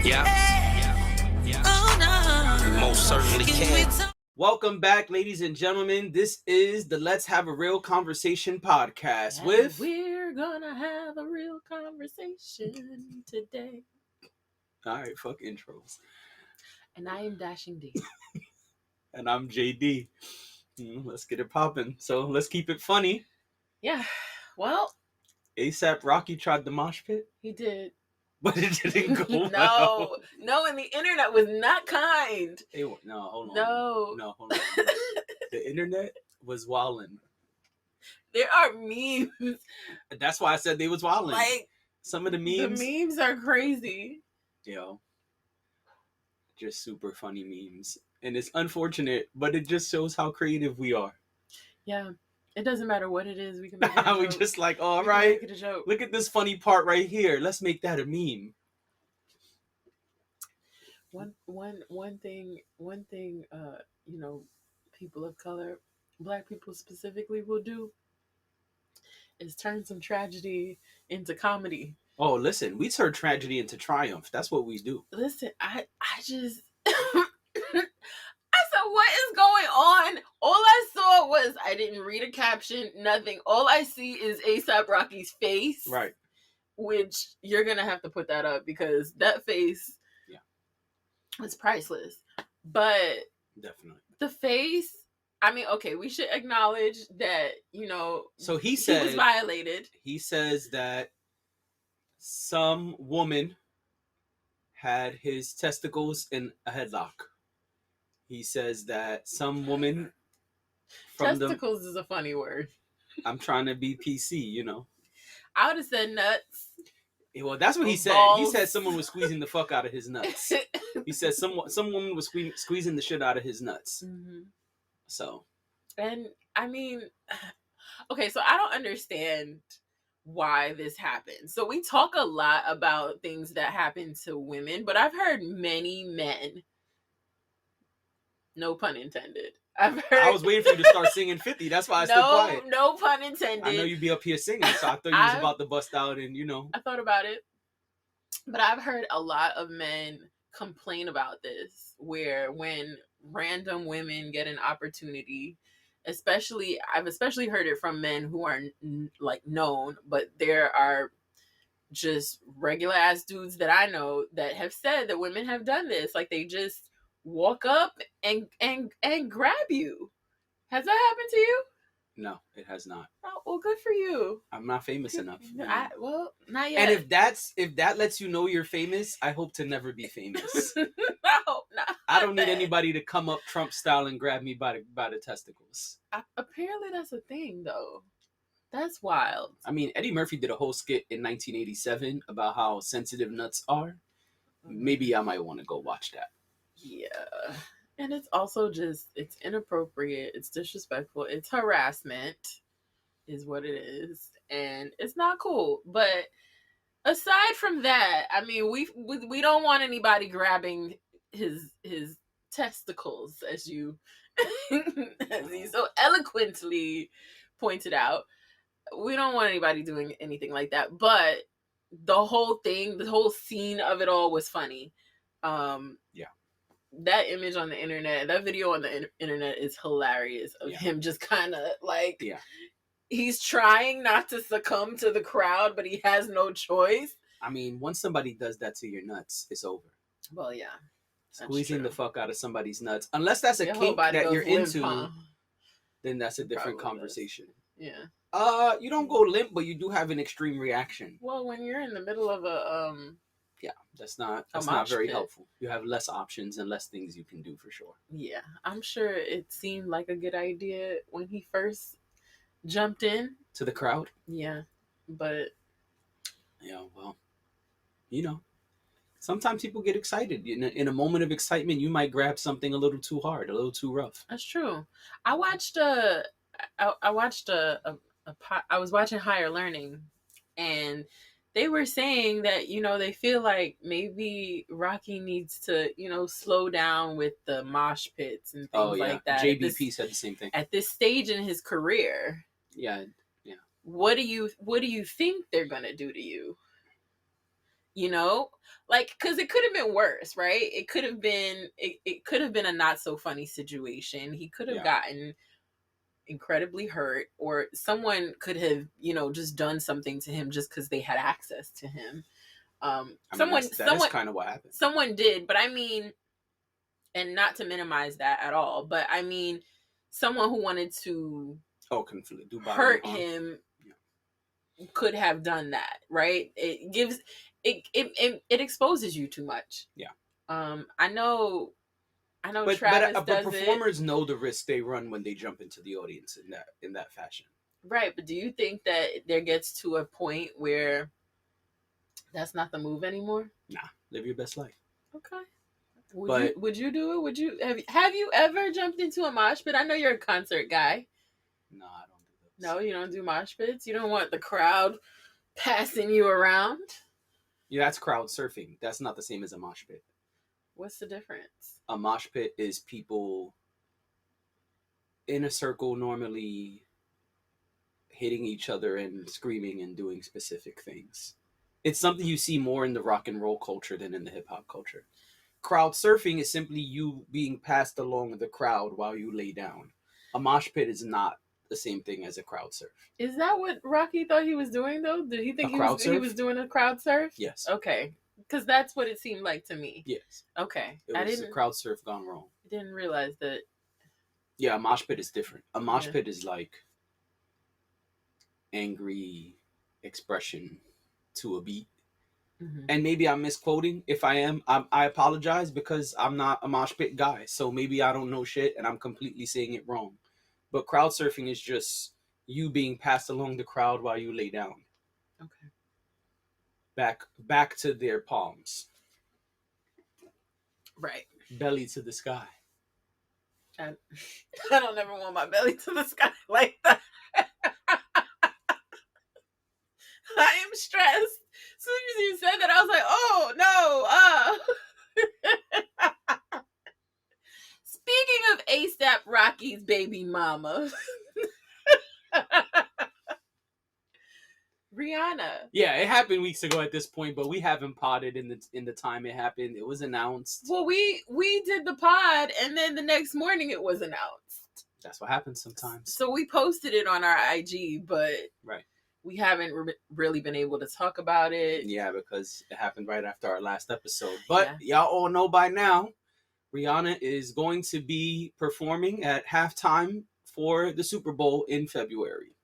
Yeah, most certainly can. Welcome back, ladies and gentlemen. This is the Let's Have a Real Conversation podcast with... We're gonna have a real conversation today. Alright, fuck intros. And I am Dashing D. And I'm JD. Let's get it popping. So let's keep it funny. Yeah, well... ASAP Rocky tried the mosh pit. He did. But it didn't go well. No, and the internet was not kind. Hold on. No, hold on. The internet was wildin'. There are memes. That's why I said they was wildin'. Like, some of the memes. The memes are crazy. Just super funny memes. And it's unfortunate, but it just shows how creative we are. Yeah. It doesn't matter what it is, we can make it a joke. We just like, all right, make it a joke. Look at this funny part right here. Let's make that a meme. One thing, people of color, Black people specifically, will do is turn some tragedy into comedy. Oh, listen, we turn tragedy into triumph. That's what we do. Listen, I just... I said, what is going on? All I saw was, I didn't read a caption, nothing. All I see is ASAP Rocky's face. Right. Which you're going to have to put that up because that face was priceless. But definitely. The face, I mean, okay, we should acknowledge that, so he was violated. He says that some woman had his testicles in a headlock. He says that some woman from testicles is a funny word. I'm trying to be PC, I would have said nuts. Well, that's what he said. Balls. He said someone was squeezing the fuck out of his nuts. He said some woman was squeezing the shit out of his nuts. Mm-hmm. So. And, I mean, okay, so I don't understand why this happened. So we talk a lot about things that happen to women, but I've heard many men, no pun intended. I was waiting for you to start singing 50. That's why I stood quiet. No pun intended. I know you'd be up here singing, so I thought you was about to bust out and, I thought about it. But I've heard a lot of men complain about this, where when random women get an opportunity, I've especially heard it from men who are like known, but there are just regular ass dudes that I know that have said that women have done this. Like, they just walk up and grab you. Has that happened to you? No, it has not. Oh, well, good for you. I'm not famous enough. Well, not yet. And if that lets you know you're famous, I hope to never be famous. No, not I don't need anybody to come up Trump style and grab me by the testicles. Apparently that's a thing, though. That's wild. I mean, Eddie Murphy did a whole skit in 1987 about how sensitive nuts are. Maybe I might want to go watch that. Yeah. And it's also it's inappropriate. It's disrespectful. It's harassment is what it is. And it's not cool. But aside from that, I mean, we don't want anybody grabbing his testicles, as you so eloquently pointed out. We don't want anybody doing anything like that. But the whole scene of it all was funny. Yeah. That image on the internet, that video on the internet is hilarious of him just kind of like, he's trying not to succumb to the crowd, but he has no choice. I mean, once somebody does that to your nuts, it's over. Well, yeah. Squeezing the fuck out of somebody's nuts. Unless that's a kink that you're into, then that's a different conversation. Does. Yeah. You don't go limp, but you do have an extreme reaction. Well, when you're in the middle of a yeah, that's not very helpful. You have less options and less things you can do for sure. Yeah, I'm sure it seemed like a good idea when he first jumped in to the crowd. Yeah, but well, sometimes people get excited. In a moment of excitement, you might grab something a little too hard, a little too rough. That's true. I was watching Higher Learning, and they were saying that, they feel like maybe Rocky needs to, slow down with the mosh pits and things like that. JBP said the same thing. At this stage in his career. Yeah. What do you think they're going to do to you? you know, like, because it could have been worse, right? It could have been it could have been a not so funny situation. He could have gotten incredibly hurt, or someone could have, you know, just done something to him just because they had access to him. I mean, Someone that is kind of what happened. someone did, but I mean, and not to minimize that at all, but I mean, someone who wanted to hurt him could have done that, right? It gives it exposes you too much. Yeah. I know but Travis but does performers know the risk they run when they jump into the audience in that fashion. Right, but do you think that there gets to a point where that's not the move anymore? Nah, live your best life. Okay. Would you do it? Would you have you ever jumped into a mosh pit? I know you're a concert guy. No, I don't do those. No, you don't do mosh pits? You don't want the crowd passing you around? Yeah, that's crowd surfing. That's not the same as a mosh pit. What's the difference? A mosh pit is people in a circle, normally hitting each other and screaming and doing specific things. It's something you see more in the rock and roll culture than in the hip hop culture. Crowd surfing is simply you being passed along the crowd while you lay down. A mosh pit is not the same thing as a crowd surf. Is that what Rocky thought he was doing, though? Did he think he was doing a crowd surf? Yes. Okay. Because that's what it seemed like to me. Yes. Okay. It was a crowd surf gone wrong. I didn't realize that. Yeah, a mosh pit is different. A mosh pit is like angry expression to a beat. Mm-hmm. And maybe I'm misquoting. If I am, I apologize, because I'm not a mosh pit guy. So maybe I don't know shit and I'm completely saying it wrong. But crowd surfing is just you being passed along the crowd while you lay down. Okay. Back to their palms. Right. Belly to the sky. I don't ever want my belly to the sky like that. I am stressed. As soon as you said that, I was like, oh, no. Speaking of ASAP Rocky's baby mama. Rihanna. Yeah, it happened weeks ago at this point, but we haven't podded in the time it happened. It was announced. Well, we did the pod, and then the next morning it was announced. That's what happens sometimes. So we posted it on our IG, but we haven't really been able to talk about it. Yeah, because it happened right after our last episode. But y'all all know by now, Rihanna is going to be performing at halftime for the Super Bowl in February.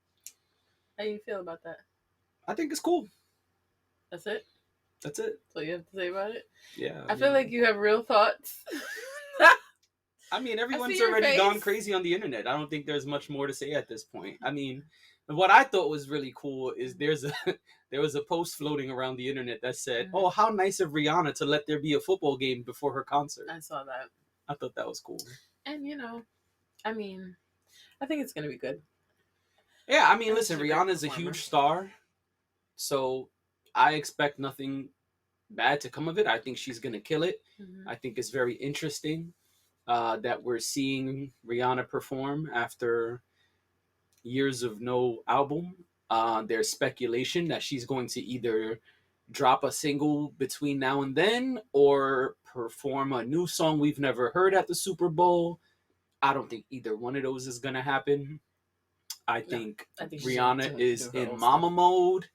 How do you feel about that? I think it's cool. That's it? That's it. So you have to say about it? Yeah. I feel like you have real thoughts. I mean, everyone's already gone crazy on the internet. I don't think there's much more to say at this point. I mean, what I thought was really cool is there was a post floating around the internet that said, "Oh, how nice of Rihanna to let there be a football game before her concert." I saw that. I thought that was cool. And I mean, I think it's gonna be good. Yeah, I mean, listen, Rihanna's a huge star, so I expect nothing bad to come of it. I think she's gonna kill it. Mm-hmm. I think it's very interesting that we're seeing Rihanna perform after years of no album. There's speculation that she's going to either drop a single between now and then or perform a new song we've never heard at the Super Bowl. I don't think either one of those is going to happen. I think Rihanna is in mama mode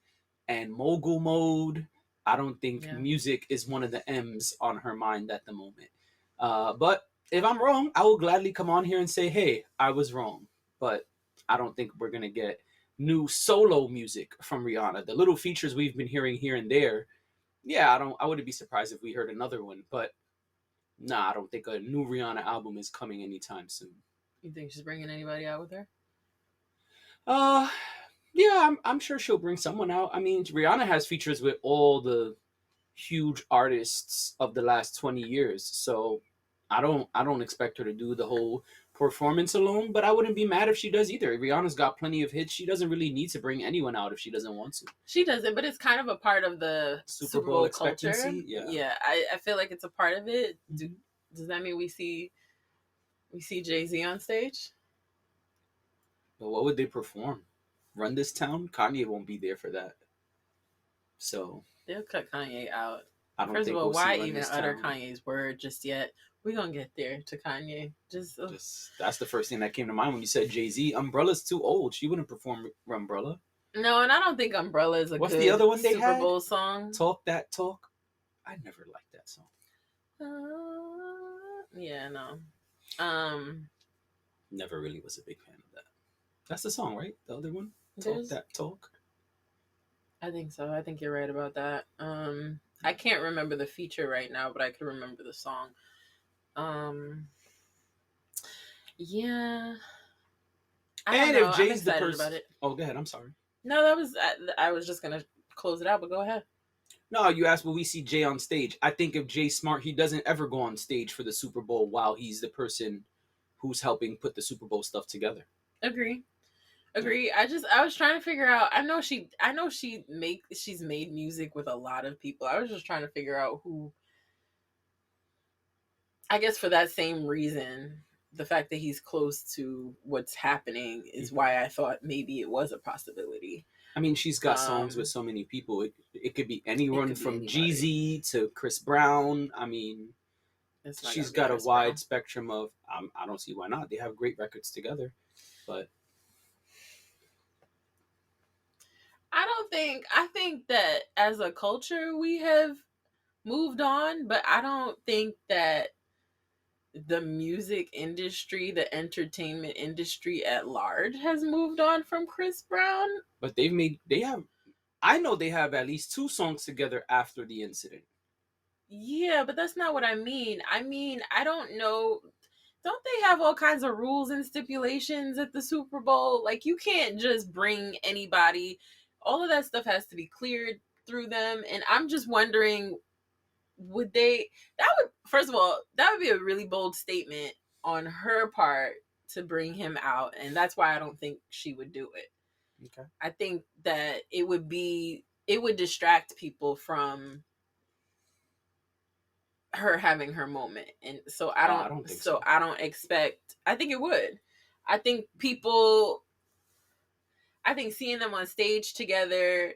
and mogul mode. I don't think music is one of the M's on her mind at the moment. But if I'm wrong, I will gladly come on here and say, hey, I was wrong. But I don't think we're going to get new solo music from Rihanna. The little features we've been hearing here and there, I wouldn't be surprised if we heard another one. But I don't think a new Rihanna album is coming anytime soon. You think she's bringing anybody out with her? Yeah, I'm sure she'll bring someone out. I mean, Rihanna has features with all the huge artists of the last 20 years. So I don't expect her to do the whole performance alone, but I wouldn't be mad if she does either. Rihanna's got plenty of hits. She doesn't really need to bring anyone out if she doesn't want to. She doesn't, but it's kind of a part of the Super Bowl culture. Yeah, I feel like it's a part of it. Does that mean we see Jay-Z on stage? But what would they perform? Run This Town? Kanye won't be there for that. So They'll cut Kanye out. I don't First think of all, we'll see why him in even this utter town. Kanye's word just yet? We're gonna get there to Kanye. Just That's the first thing that came to mind when you said Jay-Z. Umbrella's too old. She wouldn't perform Umbrella. no, and I don't think Umbrella is a What's good the other one they Super had? Bowl song. Talk That Talk. I never liked that song. Yeah, no. Never really was a big fan of that. That's the song, right? The other one? Talk There's- That Talk. I think so. I think you're right about that. I can't remember the feature right now, but I can remember the song. Yeah. I don't And know. if I'm Jay's the excited person, about it. oh, go ahead. I'm sorry. No, that was I was just gonna close it out, but go ahead. No, you asked, will we see Jay on stage? I think if Jay's smart, he doesn't ever go on stage for the Super Bowl while he's the person who's helping put the Super Bowl stuff together. Agree. I was trying to figure out. She's made music with a lot of people. I was just trying to figure out who. I guess for that same reason, the fact that he's close to what's happening is why I thought maybe it was a possibility. I mean, she's got songs with so many people. It could be anyone from Jeezy to Chris Brown. I mean, she's got a wide spectrum of. I don't see why not. They have great records together, but I think that as a culture we have moved on, but I don't think that the music industry, the entertainment industry at large has moved on from Chris Brown. But I know they have at least 2 songs together after the incident. Yeah, but that's not what I mean. I don't know. Don't they have all kinds of rules and stipulations at the Super Bowl? Like, you can't just bring anybody. All of that stuff has to be cleared through them. And I'm just wondering, first of all, that would be a really bold statement on her part to bring him out. And that's why I don't think she would do it. Okay. I think that it would distract people from her having her moment. And so I don't think so. I don't expect, I think it would. I think seeing them on stage together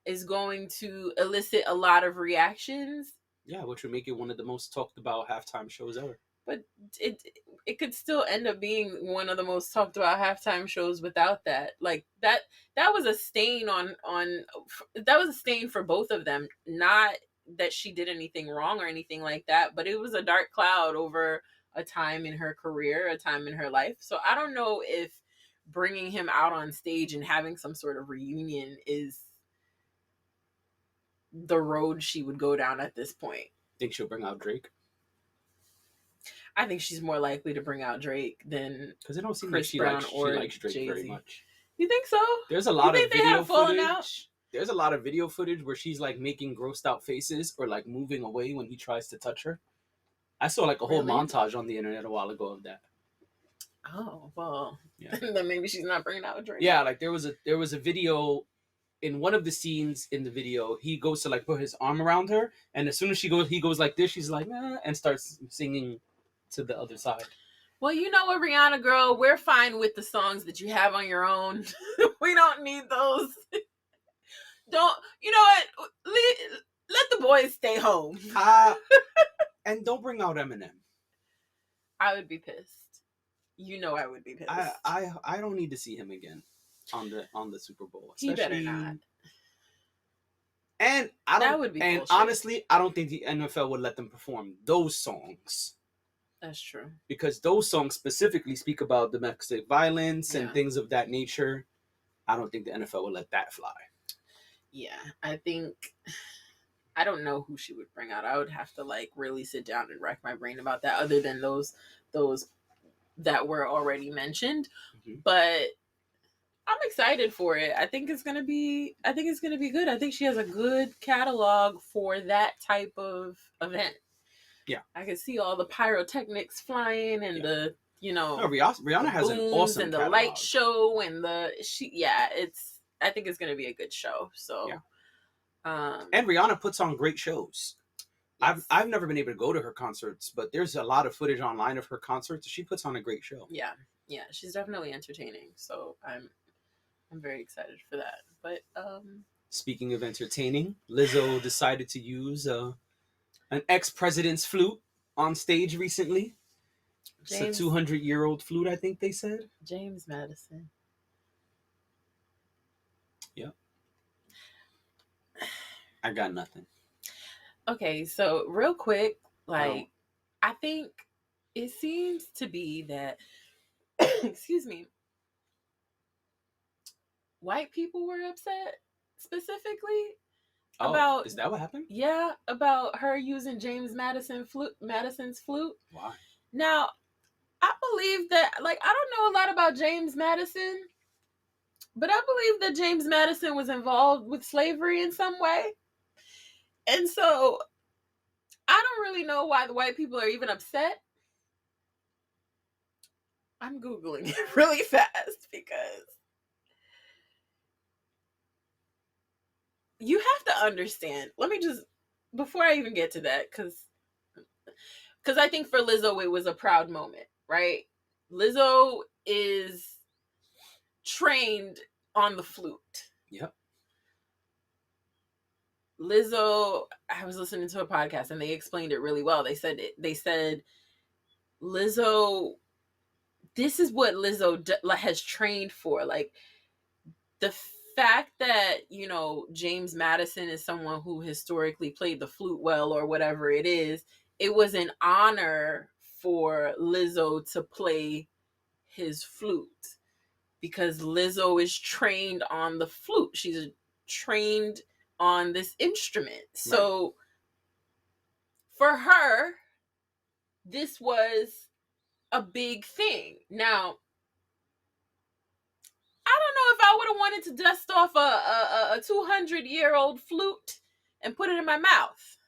is going to elicit a lot of reactions. Yeah, which would make it one of the most talked about halftime shows ever. But it could still end up being one of the most talked about halftime shows without that. Like that was a stain that was a stain for both of them. Not that she did anything wrong or anything like that, but it was a dark cloud over a time in her career, a time in her life. So I don't know if bringing him out on stage and having some sort of reunion is the road she would go down at this point. Think she'll bring out Drake? I think she's more likely to bring out Drake than because it don't seem Chris like Brown she or likes Drake Jay-Z. very much. You think so? There's a lot of video footage. Out? There's a lot of video footage where she's like making grossed out faces or like moving away when he tries to touch her. I saw like a whole montage on the internet a while ago of that. Oh well, yeah. Then maybe she's not bringing out Drake. Yeah, like there was a video. In one of the scenes in the video, he goes to like put his arm around her, and as soon as he goes like this, she's like, nah, and starts singing to the other side. Well, you know what, Rihanna girl, we're fine with the songs that you have on your own. We don't need those. You know what? Let the boys stay home. And don't bring out Eminem. I would be pissed. You know I would be pissed. I don't need to see him again on the Super Bowl. He better not. And that would be bullshit. Honestly, I don't think the NFL would let them perform those songs. That's true. Because those songs specifically speak about domestic violence and things of that nature. I don't think the NFL would let that fly. Yeah, I don't know who she would bring out. I would have to like really sit down and rack my brain about that, other than those that were already mentioned. Mm-hmm. But I'm excited for it. I think it's gonna be good. I think she has a good catalog for that type of event. Yeah, I can see all the pyrotechnics flying and the Rihanna has an awesome and the catalog. Light show and I think it's gonna be a good show. So, and Rihanna puts on great shows. Yes. I've never been able to go to her concerts, but there's a lot of footage online of her concerts. She puts on a great show. Yeah, she's definitely entertaining. So I'm very excited for that. But Speaking of entertaining, Lizzo decided to use an ex-president's flute on stage recently. It's a 200-year-old flute, I think they said. James Madison. Yep. I got nothing. Okay, so real quick, like, I think it seems to be that, excuse me, white people were upset specifically about. Is that what happened? Yeah, about her using Madison's flute. Why? Now, I believe that, like, I don't know a lot about James Madison, but I believe that James Madison was involved with slavery in some way. And so I don't really know why the white people are even upset. I'm Googling it really fast because you have to understand. Let me just, before I even get to that, because I think for Lizzo, it was a proud moment, right? Lizzo is trained on the flute. Yep. Lizzo, I was listening to a podcast and they explained it really well. They said Lizzo, this is what Lizzo has trained for. Like, the fact that, you know, James Madison is someone who historically played the flute well or whatever it is, it was an honor for Lizzo to play his flute because Lizzo is trained on the flute. She's trained on this instrument. So right. For her, this was a big thing. Now, I don't know if I would have wanted to dust off a 200-year-old flute and put it in my mouth.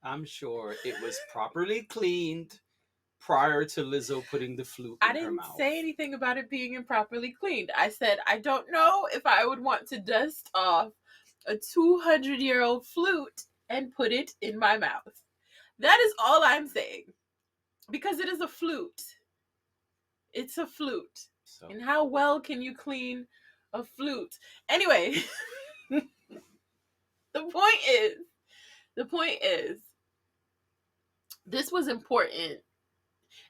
I'm sure it was properly cleaned prior to Lizzo putting the flute in her mouth. I didn't say anything about it being improperly cleaned. I said, I don't know if I would want to dust off a 200-year-old flute and put it in my mouth. That is all I'm saying. Because it is a flute. It's a flute. So. And how well can you clean a flute? Anyway, the point is, this was important.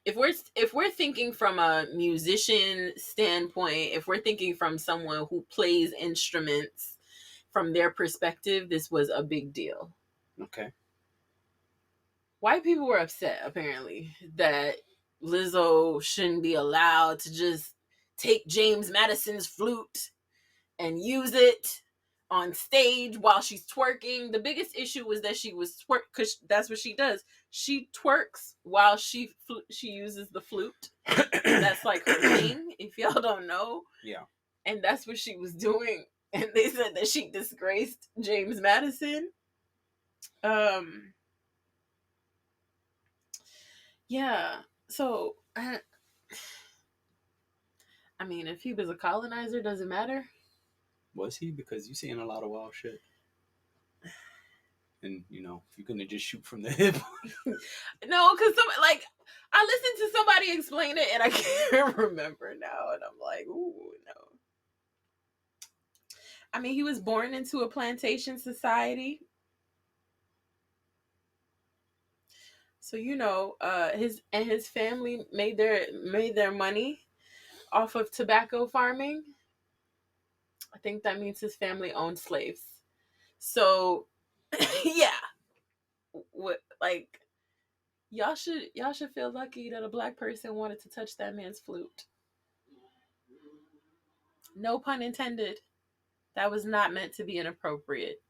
If we're thinking from a musician standpoint, if we're thinking from someone who plays instruments, from their perspective, this was a big deal. Okay. White people were upset, apparently, that Lizzo shouldn't be allowed to just take James Madison's flute and use it on stage while she's twerking. The biggest issue was that she was because that's what she does. She twerks while she uses the flute. That's like her thing, if y'all don't know. Yeah. And that's what she was doing. And they said that she disgraced James Madison. Yeah. So, I mean, if he was a colonizer, does it matter? Was he? Because you're saying a lot of wild shit. And, you know, you're going to just shoot from the hip. No, because, I listened to somebody explain it, and I can't remember now. And I'm like, ooh, no. I mean, he was born into a plantation society. So, you know, his family made their money off of tobacco farming. I think that means his family owned slaves. So, yeah. Y'all should feel lucky that a black person wanted to touch that man's flute. No pun intended. That was not meant to be inappropriate.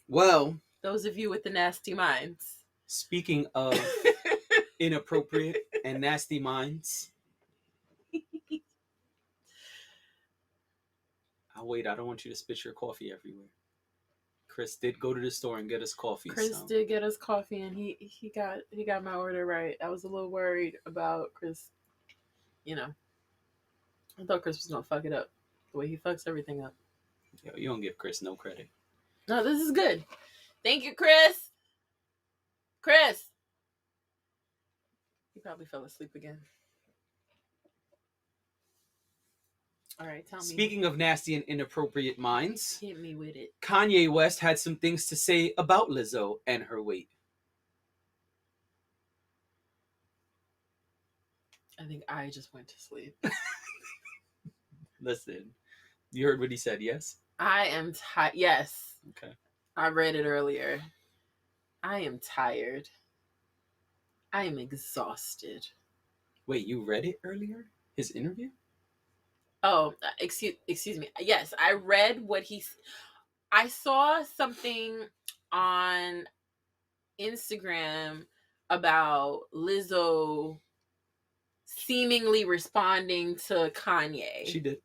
Well, those of you with the nasty minds. Speaking of inappropriate and nasty minds. I'll wait. I don't want you to spit your coffee everywhere. Chris did go to the store and get us coffee. Chris did get us coffee, and he got my order right. I was a little worried about Chris. You know, I thought Chris was gonna fuck it up the way he fucks everything up. Yo, you don't give Chris no credit. No, this is good. Thank you, Chris. Chris. He probably fell asleep again. All right, tell me. Speaking of nasty and inappropriate minds, hit me with it. Kanye West had some things to say about Lizzo and her weight. I think I just went to sleep. Listen, you heard what he said, yes? I am tired. Yes. Okay. I read it earlier. I am tired. I am exhausted. Wait, you read it earlier? His interview? Oh, excuse me. Yes, I read what I saw something on Instagram about Lizzo seemingly responding to Kanye. She did.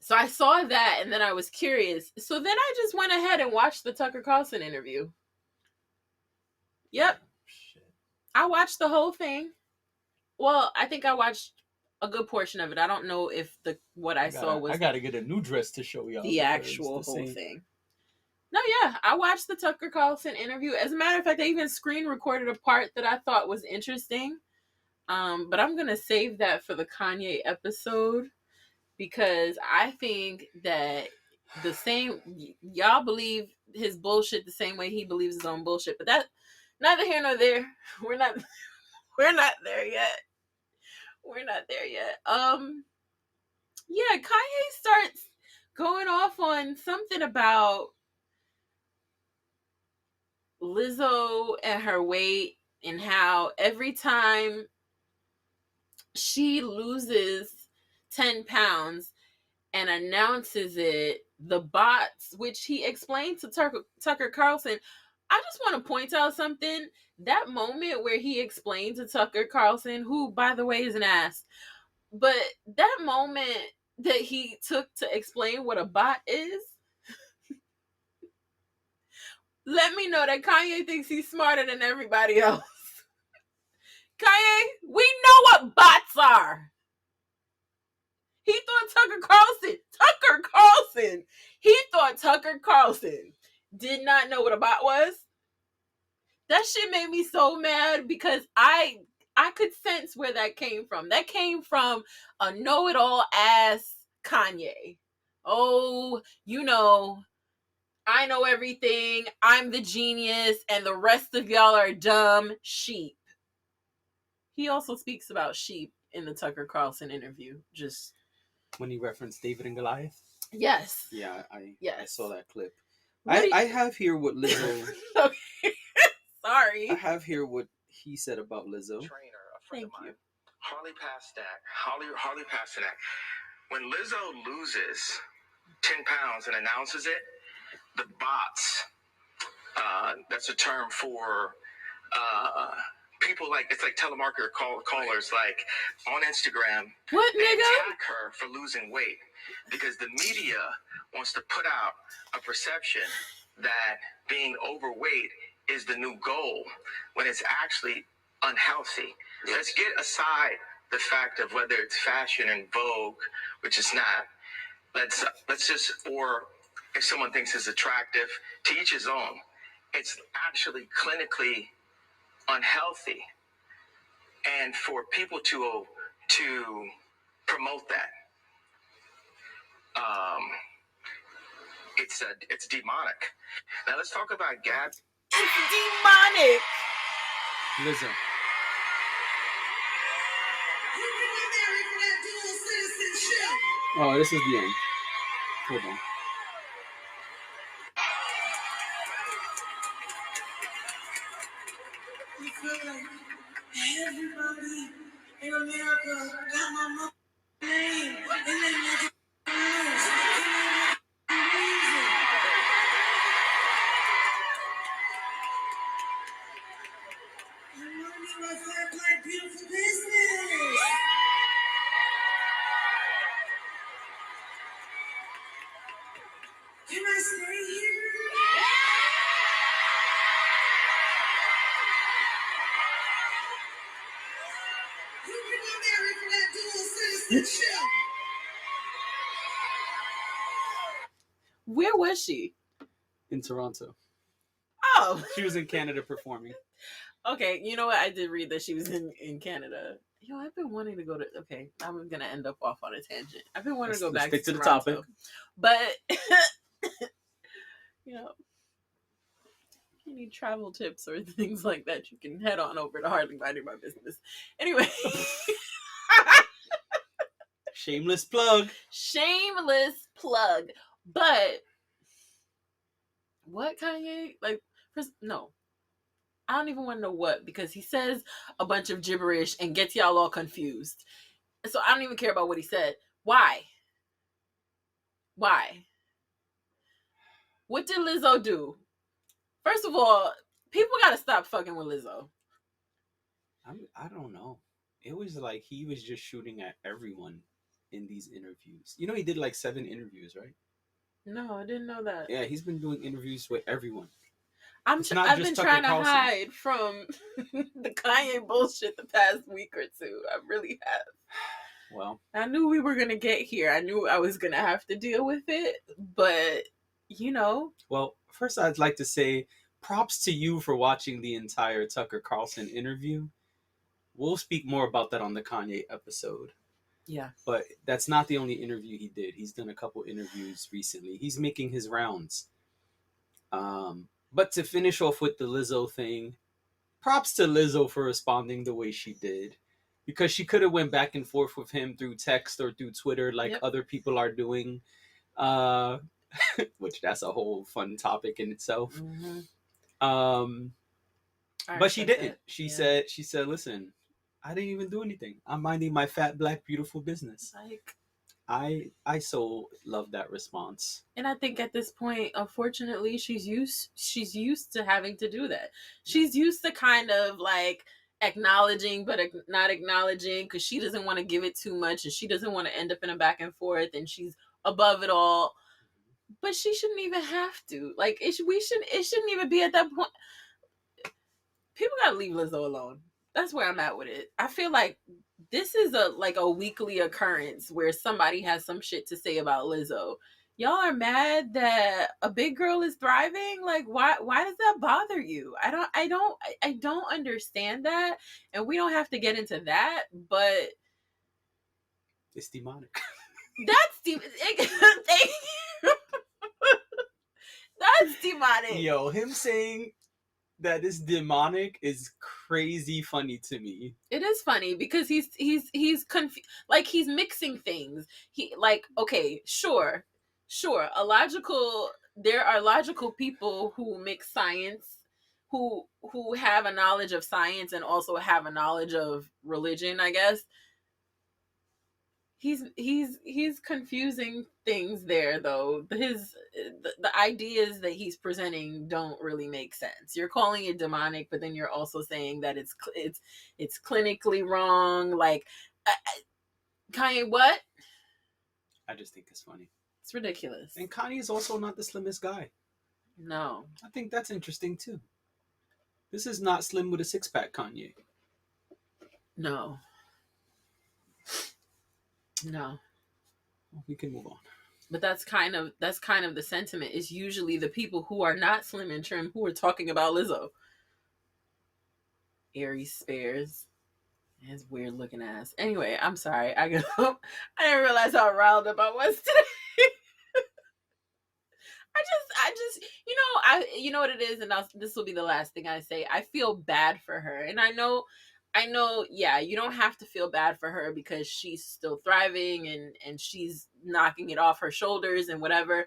So I saw that and then I was curious. So then I just went ahead and watched the Tucker Carlson interview. Yep. Shit. I watched the whole thing. Well, I think I watched a good portion of it. I don't know if what I saw was I gotta get a new dress to show y'all the actual whole thing. No, yeah, I watched the Tucker Carlson interview. As a matter of fact, I even screen recorded a part that I thought was interesting. But I'm gonna save that for the Kanye episode because I think that the same y'all believe his bullshit the same way he believes his own bullshit. But that neither here nor there. We're not there yet. We're not there yet. Yeah, Kanye starts going off on something about Lizzo and her weight and how every time she loses 10 pounds and announces it, the bots, which he explained to Tucker Carlson. I just want to point out something. That moment where he explained to Tucker Carlson, who, by the way, is an ass, but that moment that he took to explain what a bot is, let me know that Kanye thinks he's smarter than everybody else. Kanye, we know what bots are. He thought Tucker Carlson did not know what a bot was. That shit made me so mad because I could sense where that came from. That came from a know-it-all ass Kanye. Oh, I know everything. I'm the genius and the rest of y'all are dumb sheep. He also speaks about sheep in the Tucker Carlson interview. Just when he referenced David and Goliath? Yes. Yeah, I saw that clip. I have here what Lizzo... Okay. Sorry. I have here what he said about Lizzo. Trainer, a friend Thank of mine, you. Harley Pasternak. When Lizzo loses 10 pounds and announces it, the bots, that's a term for people it's like telemarketer callers like on Instagram. What, they nigga? attack her for losing weight because the media wants to put out a perception that being overweight is the new goal when it's actually unhealthy. Yes. Let's get aside the fact of whether it's fashion and vogue, which is not. Let's just, or if someone thinks it's attractive, to each his own. It's actually clinically unhealthy, and for people to promote that, it's demonic. Now let's talk about Gab. It's demonic. Lizzo. Oh, this is the end. Hold on. Everybody in America got my name, and they make it beautiful business. Can I stay here? You can be married for that dual citizenship. Where was she? In Toronto. Oh, She was in Canada performing. okay. You know what? I did read that she was in Canada. Yo, I've been wanting to go to. Okay, I'm gonna end up off on a tangent. I've been wanting to go Let's back stick to to the Toronto, topic. but you know, any travel tips or things like that, you can head on over to Hardly Minding My Business. Anyway. Shameless plug. Shameless plug. But what Kanye? Like, no. I don't even want to know what, because he says a bunch of gibberish and gets y'all all confused. So I don't even care about what he said. Why? Why? What did Lizzo do? First of all, people gotta stop fucking with Lizzo. I don't know. It was like he was just shooting at everyone in these interviews. You know, he did like 7 interviews, right? No, I didn't know that. Yeah, he's been doing interviews with everyone. I've been Tucker trying to Carlson. hide from the Kanye bullshit the past week or two. I really have. Well, I knew we were gonna get here. I knew I was gonna have to deal with it, but you know. Well, first I'd like to say props to you for watching the entire Tucker Carlson interview. We'll speak more about that on the Kanye episode. Yeah. But that's not the only interview he did. He's done a couple interviews recently. He's making his rounds. But to finish off with the Lizzo thing, props to Lizzo for responding the way she did. Because she could have went back and forth with him through text or through Twitter like other people are doing. Which that's a whole fun topic in itself. Mm-hmm. But she didn't. She said, listen, I didn't even do anything. I'm minding my fat, black, beautiful business. Like, I so love that response. And I think at this point, unfortunately, she's used to having to do that. She's used to kind of like acknowledging but not acknowledging, because she doesn't want to give it too much and she doesn't want to end up in a back and forth, and she's above it all. But she shouldn't even have to. Like, it shouldn't even be at that point. People gotta leave Lizzo alone. That's where I'm at with it. I feel like this is a weekly occurrence where somebody has some shit to say about Lizzo. Y'all are mad that a big girl is thriving? Like, why does that bother you? I don't understand that. And we don't have to get into that, but it's demonic. That's that's demonic. Yo, him saying that is demonic is crazy funny to me. It is funny because he's confused. Like, he's mixing things. He, like, okay, sure. There are logical people who mix science, who have a knowledge of science and also have a knowledge of religion, I guess. He's confusing things there, though. The ideas that he's presenting don't really make sense. You're calling it demonic, but then you're also saying that it's clinically wrong. Like, Kanye, what? I just think it's funny. It's ridiculous. And Kanye is also not the slimmest guy. No. I think that's interesting too. This is not slim with a 6-pack Kanye. No. No. We can move on. But that's kind of the sentiment. Is usually the people who are not slim and trim who are talking about Lizzo. Aries Spears. His weird looking ass. Anyway, I'm sorry. I didn't realize how riled up I was today. I just, you know what it is, and this will be the last thing I say. I feel bad for her, and I know, yeah, you don't have to feel bad for her because she's still thriving and she's knocking it off her shoulders and whatever,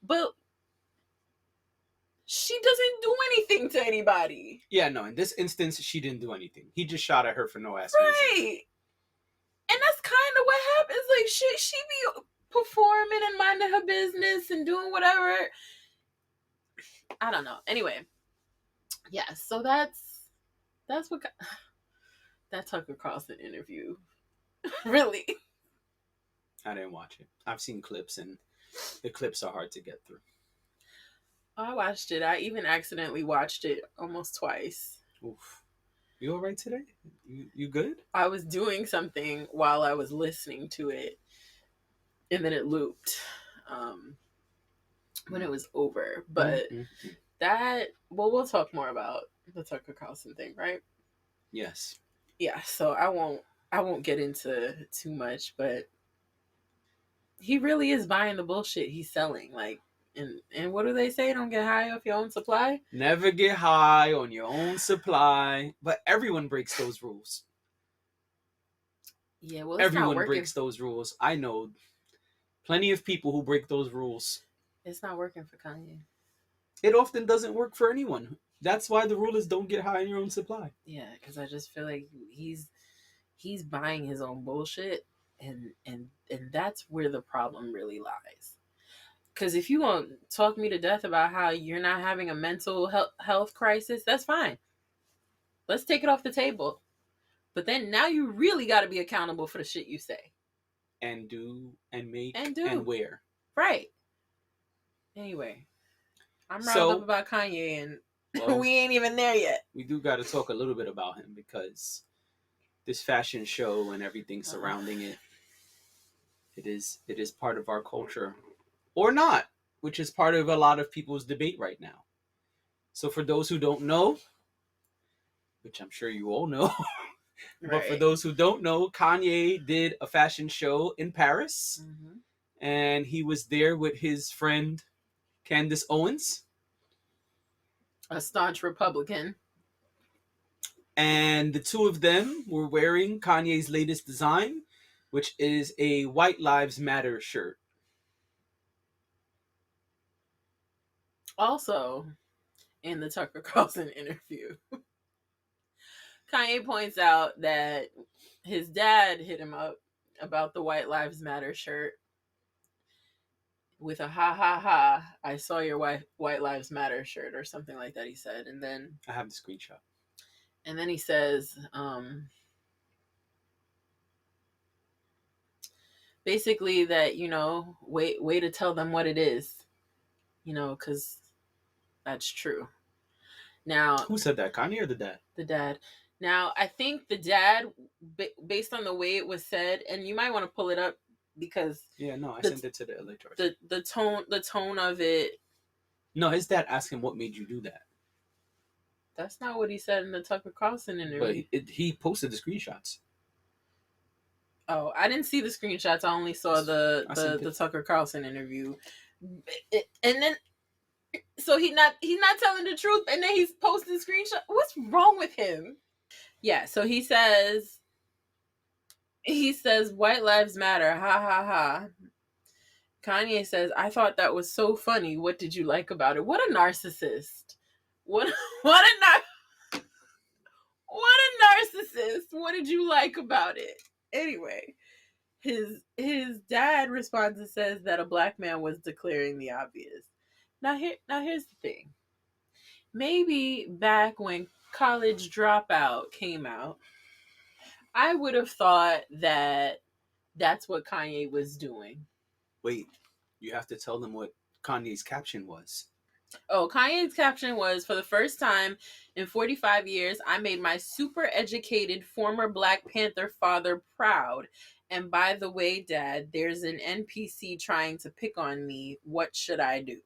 but she doesn't do anything to anybody. Yeah, no, in this instance, she didn't do anything. He just shot at her for no ass Right. reason. And that's kind of what happens. Like, she be performing and minding her business and doing whatever. I don't know. Anyway, yeah, so that's what that Tucker Carlson interview. Really? I didn't watch it. I've seen clips, and the clips are hard to get through. I watched it. I even accidentally watched it almost twice. Oof. You all right today? You good? I was doing something while I was listening to it, and then it looped when it was over. But we'll talk more about the Tucker Carlson thing, right? Yes. Yeah, so I won't get into too much, but he really is buying the bullshit he's selling. Like, and what do they say? Don't get high off your own supply. Never get high on your own supply. But everyone breaks those rules. Yeah, well, it's not Everyone working. breaks those rules. I know plenty of people who break those rules. It's not working for Kanye. It often doesn't work for anyone. That's why the rule is don't get high on your own supply. Yeah, because I just feel like he's buying his own bullshit, and that's where the problem really lies. Because if you want to talk me to death about how you're not having a mental health crisis, that's fine. Let's take it off the table. But then now you really got to be accountable for the shit you say. And do, and make, And do. and wear. Right. Anyway, I'm riled So- up about Kanye, and Well, we ain't even there yet. we do got to talk a little bit about him because this fashion show and everything surrounding it, it is part of our culture. Or not, which is part of a lot of people's debate right now. So for those who don't know, which I'm sure you all know, but for Right. those who don't know, Kanye did a fashion show in Paris, Mhm. and he was there with his friend Candace Owens, A staunch Republican. and the two of them were wearing Kanye's latest design, which is a White Lives Matter shirt. Also, in the Tucker Carlson interview, Kanye points out that his dad hit him up about the White Lives Matter shirt with a ha ha ha, I saw your White Lives Matter shirt or something like that, he said. And then I have the screenshot. he says, basically that, way to tell them what it is, because that's true. Now, Who said that, Kanye or the dad? the dad. Now, I think the dad, based on the way it was said, and you might want to pull it up because Yeah, no, I sent it to the electors. the tone of it. No, his dad asked him what made you do that. That's not what he said in the Tucker Carlson interview. But he posted the screenshots. Oh, I didn't see the screenshots. I only saw the Tucker Carlson interview. And then so he's not telling the truth, and then he's posting screenshots. What's wrong with him? Yeah, so he says White Lives Matter, ha ha ha. Kanye says, I thought that was so funny. What did you like about it? What a narcissist. What a narcissist. What did you like about it? Anyway, his dad responds and says that a black man was declaring the obvious. Now here's the thing. Maybe back when College Dropout came out, I would have thought that that's what Kanye was doing. Wait, you have to tell them what Kanye's caption was. Oh, Kanye's caption was, for the first time in 45 years, I made my super educated former Black Panther father proud. And by the way, Dad, there's an NPC trying to pick on me. What should I do?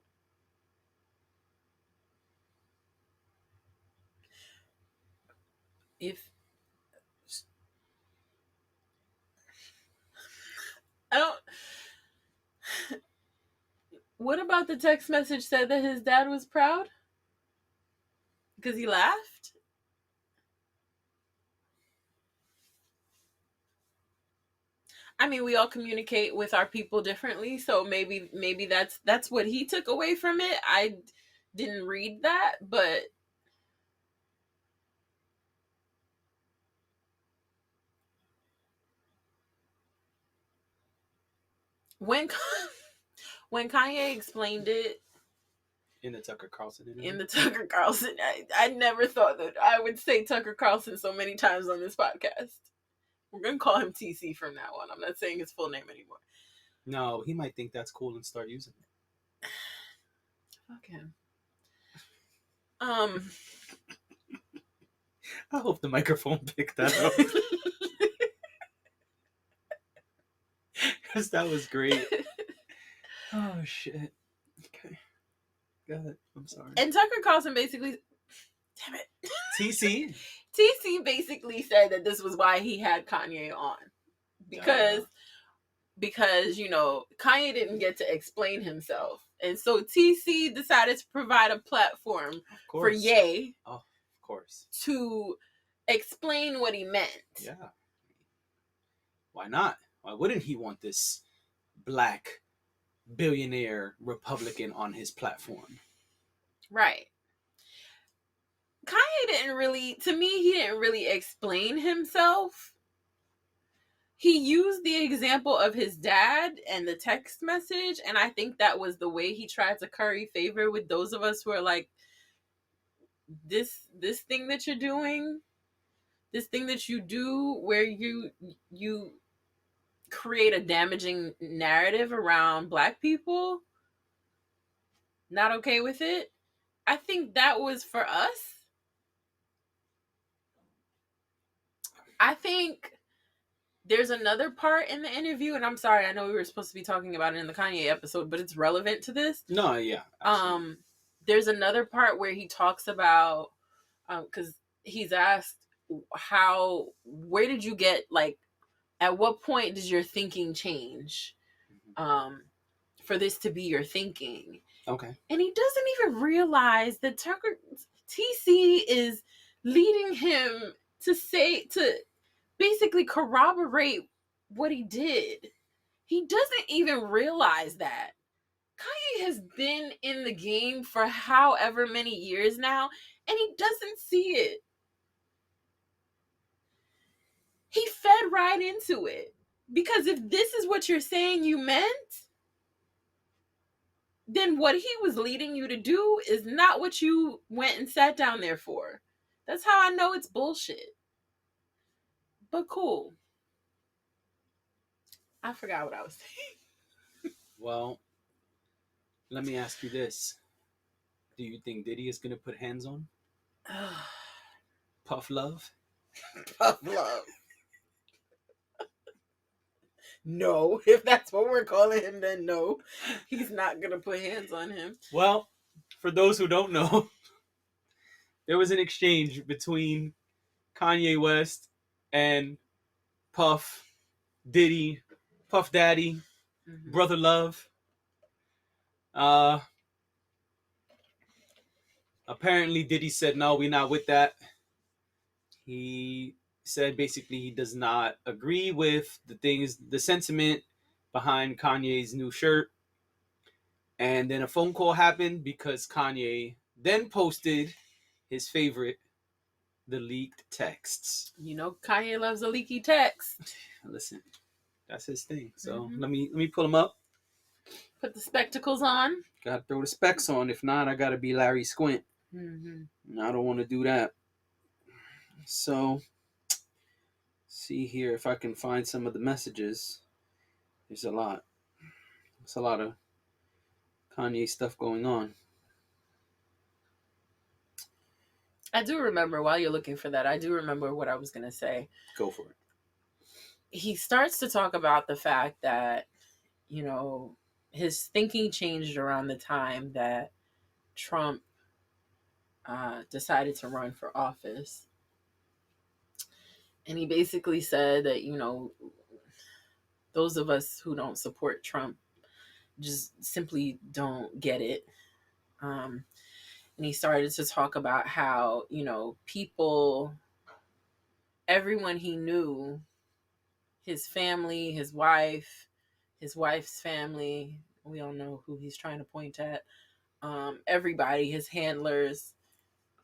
What about the text message said that his dad was proud? Because he laughed? I mean, we all communicate with our people differently, so maybe that's what he took away from it. I didn't read that, but when Kanye explained it In the Tucker Carlson interview? in the Tucker Carlson, I never thought that I would say Tucker Carlson so many times on this podcast. We're going to call him TC from now on. I'm not saying his full name anymore. No, he might think that's cool and start using it. Fuck him. I hope the microphone picked that up. Because that was great. Oh, shit. Okay. Go ahead. I'm sorry. And Tucker Carlson basically, damn it, TC. TC basically said that this was why he had Kanye on, because Kanye didn't get to explain himself, and so TC decided to provide a platform for Ye. Oh, of course. To explain what he meant. Yeah. Why not? Why wouldn't he want this black billionaire Republican on his platform? Right. Kanye didn't really explain himself. He used the example of his dad and the text message, and I think that was the way he tried to curry favor with those of us who are like, this thing that you're doing, this thing that you do where you create a damaging narrative around Black people, not okay with it. I think that was for us. I think there's another part in the interview, and I'm sorry, I know we were supposed to be talking about it in the Kanye episode, but it's relevant to this. No, yeah. Absolutely. There's another part where he talks about, because he's asked, where did you get, like, at what point does your thinking change for this to be your thinking? Okay. And he doesn't even realize that TC is leading him to basically corroborate what he did. He doesn't even realize that. Kanye has been in the game for however many years now, and he doesn't see it. He fed right into it. Because if this is what you're saying you meant, then what he was leading you to do is not what you went and sat down there for. That's how I know it's bullshit. But cool. I forgot what I was saying. Well, let me ask you this. Do you think Diddy is going to put hands on Puff Love? Puff Love. No, if that's what we're calling him, then no. He's not going to put hands on him. Well, for those who don't know, there was an exchange between Kanye West and Puff Diddy, Puff Daddy, Brother Love. Apparently Diddy said, no, we're not with that. He said basically he does not agree with the sentiment behind Kanye's new shirt. And then a phone call happened because Kanye then posted his favorite, the leaked texts. You know, Kanye loves a leaky text. Listen, that's his thing. So let me pull him up. Put the spectacles on. Gotta throw the specs on. If not, I gotta be Larry Squint. And I don't want to do that. So, see here if I can find some of the messages. There's a lot. There's a lot of Kanye stuff going on. I do remember, while you're looking for that, I do remember what I was going to say. Go for it. He starts to talk about the fact that, you know, his thinking changed around the time that Trump decided to run for office. And he basically said that, you know, those of us who don't support Trump just simply don't get it. And he started to talk about how, you know, everyone he knew, his family, his wife's family, we all know who he's trying to point at, everybody, his handlers,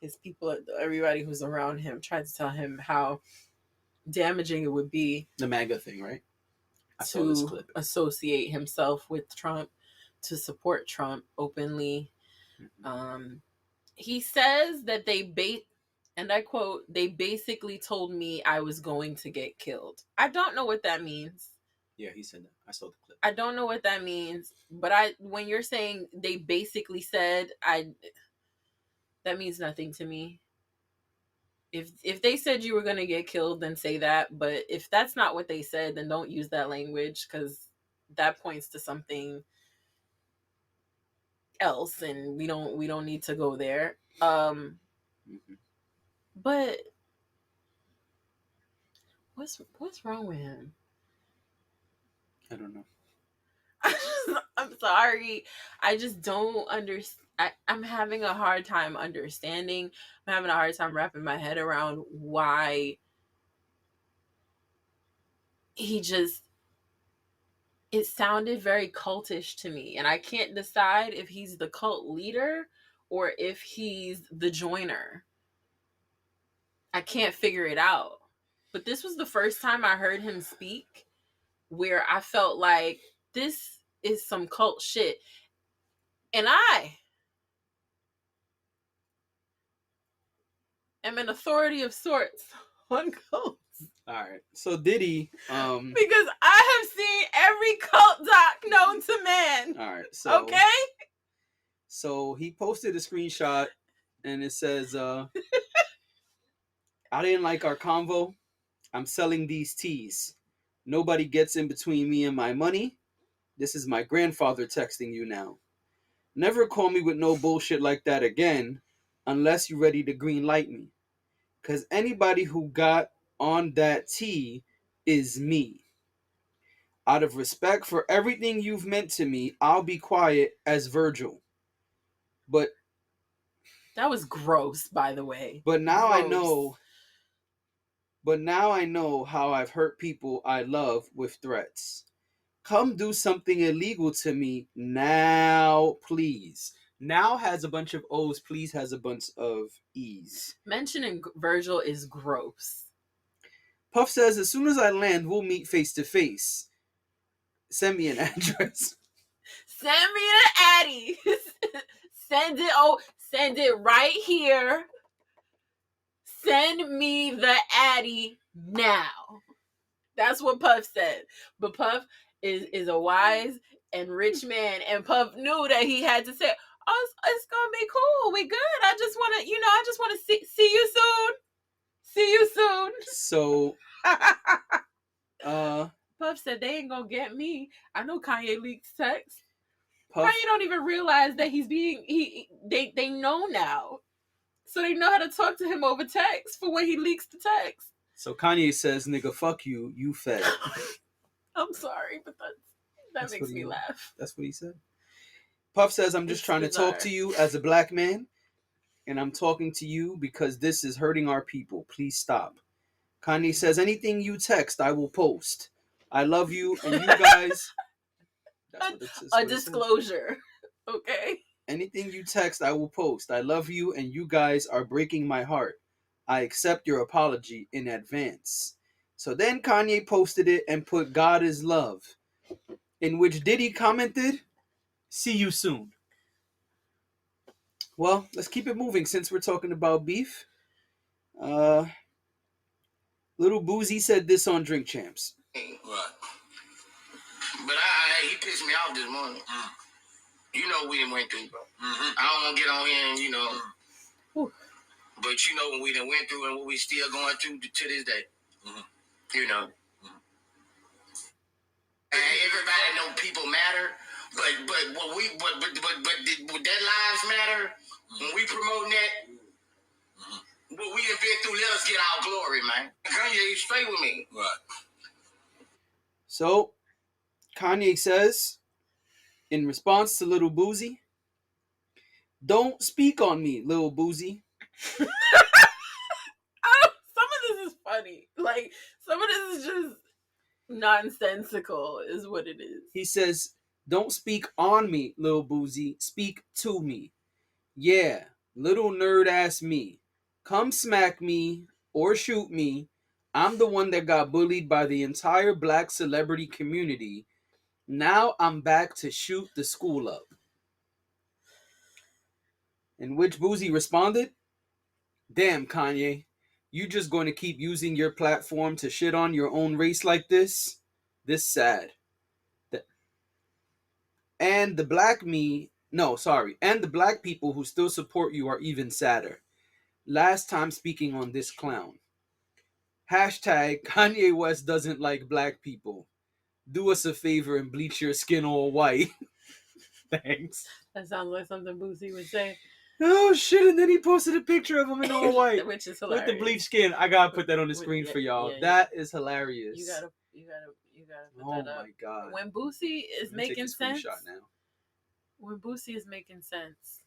his people, everybody who's around him, tried to tell him how damaging it would be. The MAGA thing, right? I saw to this clip. associate himself with Trump, to support Trump openly. He says that and I quote, they basically told me I was going to get killed. I don't know what that means. Yeah, he said that. I saw the clip. I don't know what that means, but when you're saying they basically said, that means nothing to me. If they said you were going to get killed, then say that. But if that's not what they said, then don't use that language, because that points to something else, and we don't need to go there. Mhm. But what's wrong with him? I don't know. I'm sorry. I just don't understand. I'm having a hard time understanding. I'm having a hard time wrapping my head around why he just. It sounded very cultish to me, and I can't decide if he's the cult leader or if he's the joiner. I can't figure it out. But this was the first time I heard him speak where I felt like this is some cult shit. And I am an authority of sorts on cults. All right. So Diddy, Because I have seen every cult doc known to man. all right. So Okay? So he posted a screenshot and it says, I didn't like our convo. I'm selling these teas. Nobody gets in between me and my money. This is my grandfather texting you now. Never call me with no bullshit like that again unless you're ready to green light me. Because anybody who got on that tea is me. Out of respect for everything you've meant to me, I'll be quiet as Virgil. But That was gross, by the way. now Gross. I know. But now I know how I've hurt people I love with threats. Come do something illegal to me now, please. Now has a bunch of O's, please has a bunch of E's. Mentioning Virgil is gross. Puff says, as soon as I land, we'll meet face to face. Send me an address. Send me the Addy. Send it right here. Send me the Addy now. That's what Puff said. But Puff is a wise and rich man, and Puff knew that he had to say, "Oh, it's gonna be cool. We good. I just want to see you soon. See you soon." So, Puff said they ain't gonna get me. I know Kanye leaks text. Puff, Kanye don't even realize that they know now. So they know how to talk to him over text for when he leaks the text. so Kanye says, nigga, fuck you, you fed. I'm sorry, but that makes me laugh. That's what he said. Puff says, I'm just trying to talk to you as a black man, and I'm talking to you because this is hurting our people. Please stop. Kanye says, anything you text, I will post. I love you, and you guys... a disclosure. Okay? Anything you text, I will post. I love you, and you guys are breaking my heart. I accept your apology in advance. So then Kanye posted it and put God is love, in which Diddy commented, see you soon. Well, let's keep it moving since we're talking about beef. Little Boozy said this on Drink Champs. Right. But he pissed me off this morning. You know we done went through, bro. I don't want to get on here and, but you know when we done went through and what we still going through to this day. You know. And everybody know people matter, but that lives matter. When we promoting that, what we have been through, let us get our glory, man. Kanye, stay with me. Right. So, Kanye says, in response to Little Boozy, don't speak on me, Little Boozy. Some of this is funny. Like, some of this is just nonsensical, is what it is. He says, don't speak on me, Little Boozy. Speak to me. Yeah, little nerd ass me. Come smack me or shoot me. I'm the one that got bullied by the entire black celebrity community. Now I'm back to shoot the school up. In which Boozy responded, damn, Kanye, you just going to keep using your platform to shit on your own race like this? This sad. And the black people who still support you are even sadder. Last time speaking on this clown. Hashtag Kanye West doesn't like black people. Do us a favor and bleach your skin all white. Thanks. That sounds like something Boosie would say. Oh shit! And then he posted a picture of him in all white Which is with hilarious. the bleached skin. I gotta put that on the With- screen yeah, for y'all. yeah, That is hilarious. You gotta put Oh that up. my god! When Boosie is Let me take a making sense. screenshot now. When Boosie is making sense.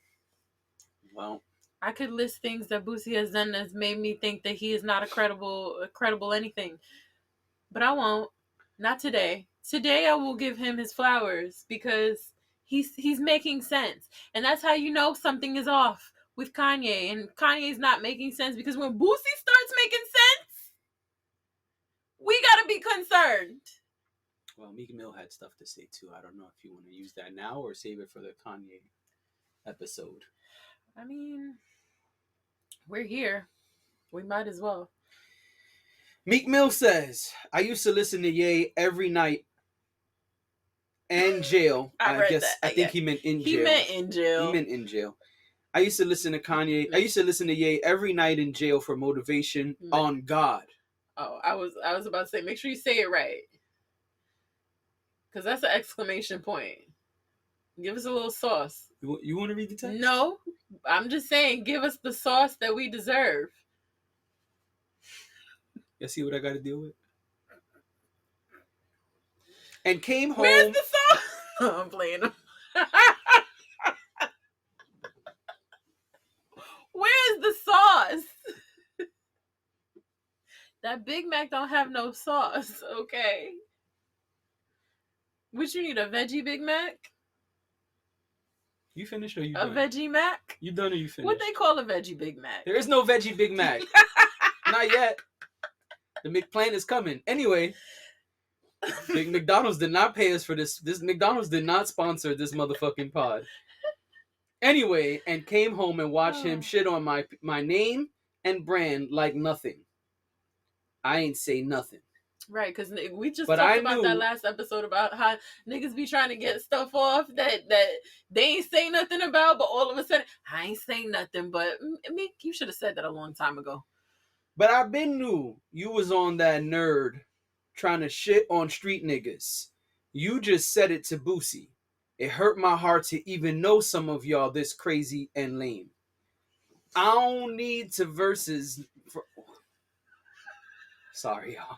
Well, I could list things that Boosie has done that's made me think that he is not a credible anything. But I won't. Not today. Today I will give him his flowers because he's making sense. And that's how you know something is off with Kanye. And Kanye's not making sense because when Boosie starts making sense, we gotta be concerned. well, Meek Mill had stuff to say too. I don't know if you want to use that now or save it for the Kanye episode. I mean, we're here. We might as well. Meek Mill says, "I used to listen to Ye every night and jail." I read guess that, I think yeah. he meant in jail. He meant in jail. He meant in jail. I used to listen to Kanye. I used to listen to Ye every night in jail for motivation on God. Oh, I was about to say, make sure you say it right. Because that's an exclamation point. Give us a little sauce. You want to read the text? No, I'm just saying, give us the sauce that we deserve. You see what I got to deal with? And came home. Where's the sauce? I'm playing them. Where's the sauce? That Big Mac don't have no sauce, okay? Which you need, a veggie Big Mac? You finished or you A done? veggie Mac? You done or you finished? What they call a veggie Big Mac? There is no veggie Big Mac. Not yet. The McPlan is coming. Anyway, McDonald's did not pay us for this. This McDonald's did not sponsor this motherfucking pod. Anyway, and came home and watched him shit on my name and brand like nothing. I ain't say nothing. Right, because we just But talked I about knew- that last episode about how niggas be trying to get stuff off that they ain't say nothing about, but all of a sudden, I ain't say nothing, but Meek, you should have said that a long time ago. But I been knew you was on that nerd trying to shit on street niggas. You just said it to Boosie. It hurt my heart to even know some of y'all this crazy and lame. I don't need to verses for... Sorry, y'all.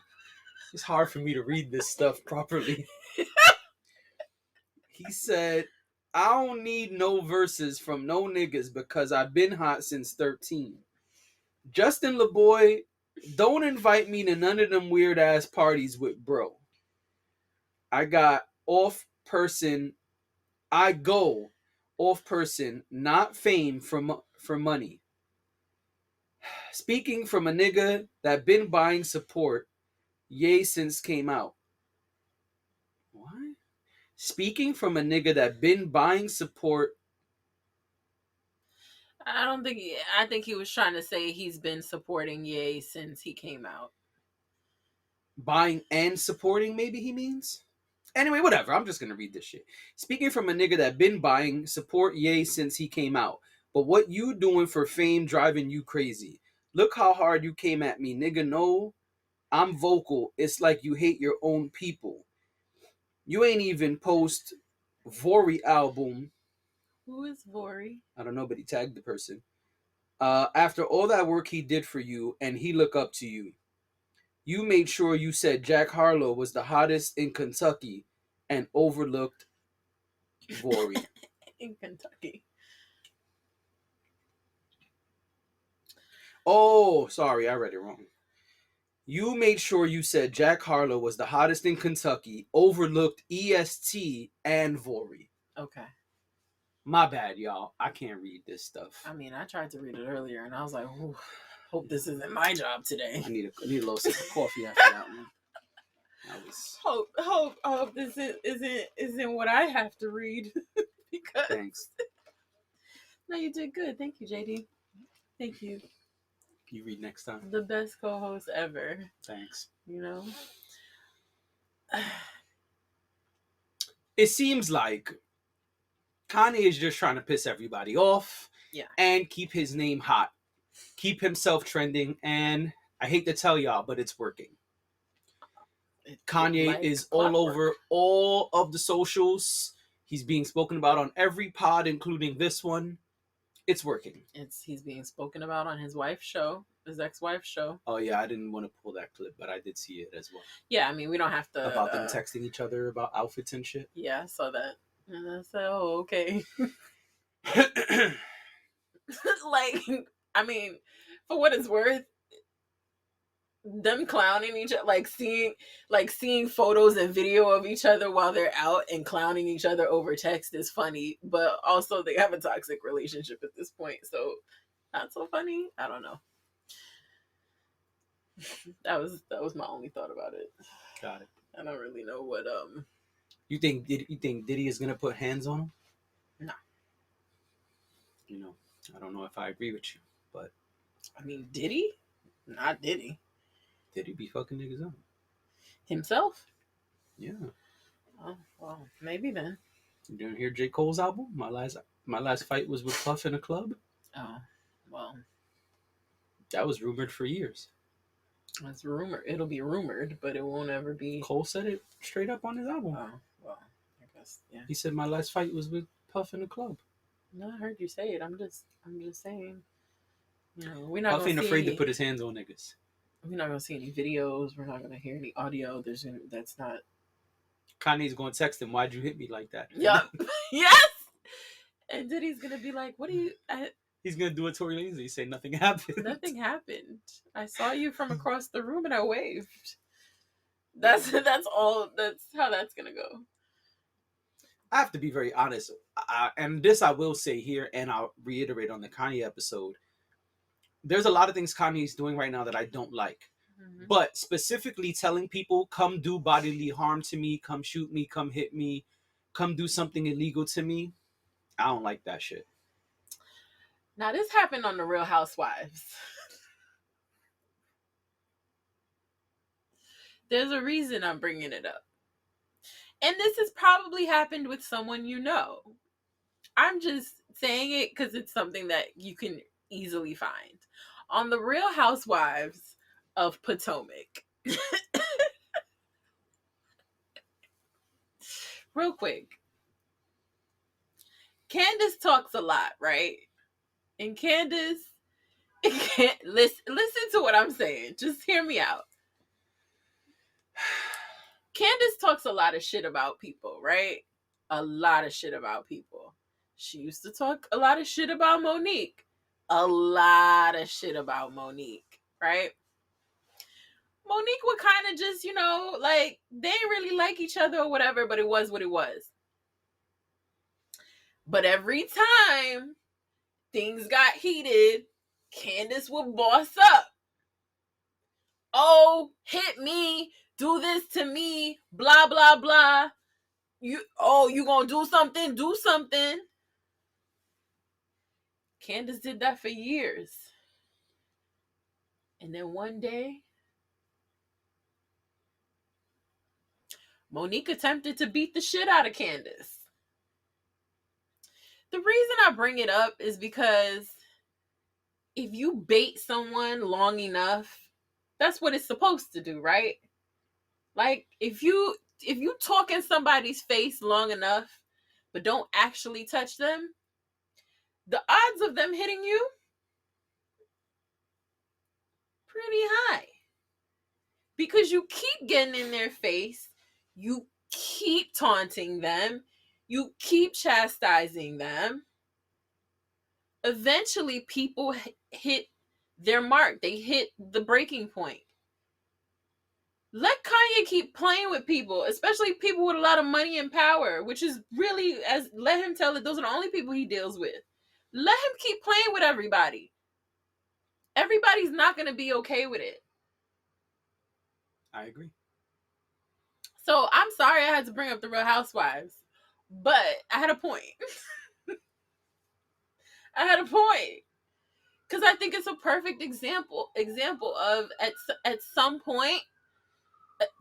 It's hard for me to read this stuff properly. He said, I don't need no verses from no niggas because I've been hot since 13. Justin LeBoy, don't invite me to none of them weird ass parties with bro. I go off person, not fame for money. Speaking from a nigga that been buying support, Ye since came out. What? Speaking from a nigga that been buying support. I think he was trying to say he's been supporting Ye since he came out. Buying and supporting, maybe he means? Anyway, whatever. I'm just going to read this shit. Speaking from a nigga that been buying support Ye since he came out. But what you doing for fame driving you crazy? Look how hard you came at me. Nigga, no. I'm vocal. It's like you hate your own people. You ain't even post Vori album. Who is Vori? I don't know, but he tagged the person. After all that work he did for you and he look up to you. You made sure you said Jack Harlow was the hottest in Kentucky and overlooked Vori. In Kentucky. Oh, sorry, I read it wrong. You made sure you said Jack Harlow was the hottest in Kentucky, overlooked EST and Vori. Okay. My bad, y'all. I can't read this stuff. I mean, I tried to read it earlier, and I was like, ooh, hope this isn't my job today. I need a little sip of coffee after that one. That was... Hope this isn't what I have to read. Because Thanks. No, you did good. Thank you, JD. Thank you. You read next time. The best co-host ever. Thanks. You know? It seems like Kanye is just trying to piss everybody off. Yeah. And keep his name hot. Keep himself trending. And I hate to tell y'all, but it's working. Kanye is all over all of the socials. He's being spoken about on every pod, including this one. It's working. He's being spoken about on his wife's show, his ex-wife's show. Oh yeah, I didn't want to pull that clip, but I did see it as well. Yeah, I mean, we don't have to about them texting each other about outfits and shit. Yeah, I saw that, and I said, "Oh, okay." Like, I mean, for what it's worth, them clowning each other, like seeing photos and video of each other while they're out and clowning each other over text is funny, but also they have a toxic relationship at this point, so not so funny. I don't know. That was my only thought about it. Got it. I don't really know what You think Diddy is gonna put hands on him? No. You know, I don't know if I agree with you, but I mean, did he? Not did he? Did he be fucking niggas up? Himself? Yeah. Oh, well, maybe then. You didn't hear J. Cole's album? My last fight was with Puff in a club. Oh, well. That was rumored for years. It's rumored. It'll be rumored, but it won't ever be. Cole said it straight up on his album. Oh, well, I guess, yeah. He said my last fight was with Puff in a club. No, I heard you say it. I'm just saying. You know, we're not. Puff ain't afraid to put his hands on niggas. We're not gonna see any videos. We're not gonna hear any audio. That's not. Kanye's gonna text him. Why'd you hit me like that? Yep. Yes. And Diddy's gonna be like, "What do you?" He's gonna do a Tory Lanez. He say nothing happened. Nothing happened. I saw you from across the room and I waved. That's all. That's how that's gonna go. I have to be very honest, and this I will say here, and I'll reiterate on the Kanye episode. There's a lot of things Kanye's doing right now that I don't like. Mm-hmm. But specifically telling people, come do bodily harm to me, come shoot me, come hit me, come do something illegal to me, I don't like that shit. Now, this happened on The Real Housewives. There's a reason I'm bringing it up. And this has probably happened with someone you know. I'm just saying it because it's something that you can easily find. On The Real Housewives of Potomac. Real quick. Candace talks a lot, right? And Candace, listen to what I'm saying. Just hear me out. Candace talks a lot of shit about people, right? A lot of shit about people. She used to talk a lot of shit about Monique. A lot of shit about Monique, right? Monique would kind of just, like, they didn't really like each other or whatever, but it was what it was. But every time things got heated, Candace would boss up. Oh, hit me, do this to me, blah, blah, blah. You gonna do something? Do something. Candace did that for years. And then one day, Monique attempted to beat the shit out of Candace. The reason I bring it up is because if you bait someone long enough, that's what it's supposed to do, right? Like, if you talk in somebody's face long enough, but don't actually touch them, the odds of them hitting you, pretty high. Because you keep getting in their face, you keep taunting them, you keep chastising them. Eventually, people hit their mark. They hit the breaking point. Let Kanye keep playing with people, especially people with a lot of money and power, which is really, let him tell it, those are the only people he deals with. Let him keep playing with everybody. Everybody's not going to be okay with it. I agree. So I'm sorry I had to bring up The Real Housewives, but I had a point. I had a point. Because I think it's a perfect example of at some point,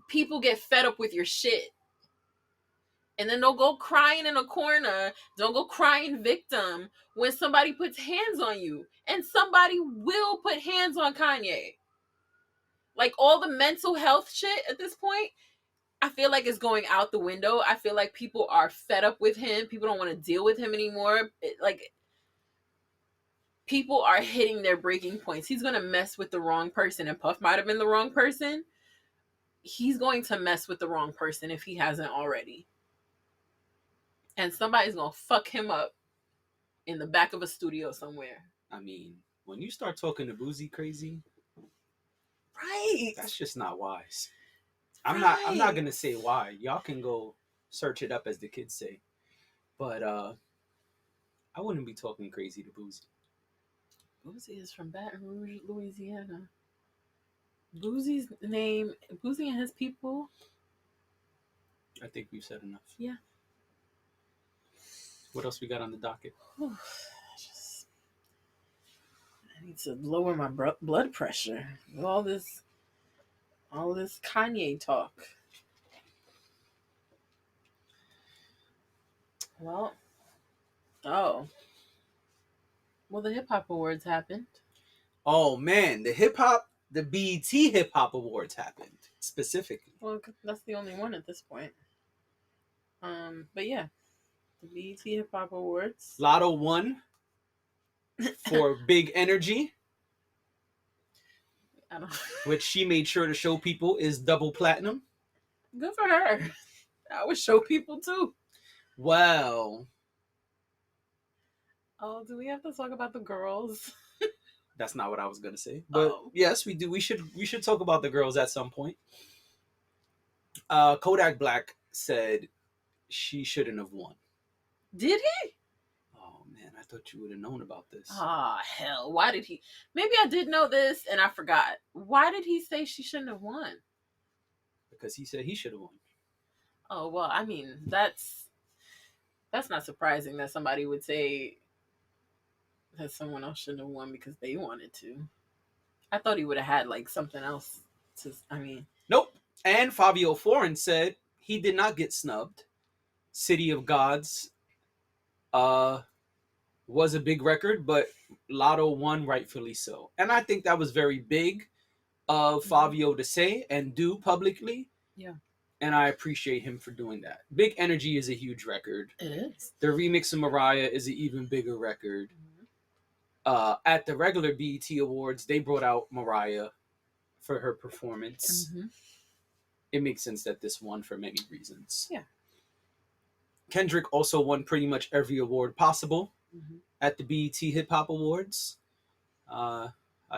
people get fed up with your shit. And then they'll go crying in a corner. Don't go crying victim when somebody puts hands on you. And somebody will put hands on Kanye. Like, all the mental health shit at this point, I feel like it's going out the window. I feel like people are fed up with him. People don't want to deal with him anymore. People are hitting their breaking points. He's going to mess with the wrong person, and Puff might have been the wrong person. He's going to mess with the wrong person if he hasn't already. And somebody's going to fuck him up in the back of a studio somewhere. I mean, when you start talking to Boozy crazy, Right. that's just not wise. I'm not gonna say why. Y'all can go search it up, as the kids say. But I wouldn't be talking crazy to Boozy. Boozy is from Baton Rouge, Louisiana. Boozy and his people. I think we've said enough. Yeah. What else we got on the docket? I need to lower my blood pressure. All this Kanye talk. Well, the Hip Hop Awards happened. Oh man, the BET Hip Hop Awards happened specifically. Well, that's the only one at this point. But yeah, the BET Hip Hop Awards. Lotto won for Big Energy, which she made sure to show people is double platinum. Good for her. I would show people too. Well. Oh, do we have to talk about the girls? That's not what I was gonna say, but yes, we do. We should talk about the girls at some point. Kodak Black said she shouldn't have won. Did he? Oh man, I thought you would have known about this. Ah, hell! Why did he? Maybe I did know this and I forgot. Why did he say she shouldn't have won? Because he said he should have won. Oh well, I mean that's not surprising that somebody would say that someone else shouldn't have won because they wanted to. I thought he would have had like something else to. I mean, nope. And Fabio Foreign said he did not get snubbed. City of Gods was a big record, but Lotto won rightfully so. And I think that was very big of Fabio to say and do publicly. Yeah. And I appreciate him for doing that. Big Energy is a huge record. It is. The remix of Mariah is an even bigger record. At the regular BET Awards, they brought out Mariah for her performance. Mm-hmm. It makes sense that this won for many reasons. Yeah. Kendrick also won pretty much every award possible at the BET Hip Hop Awards. I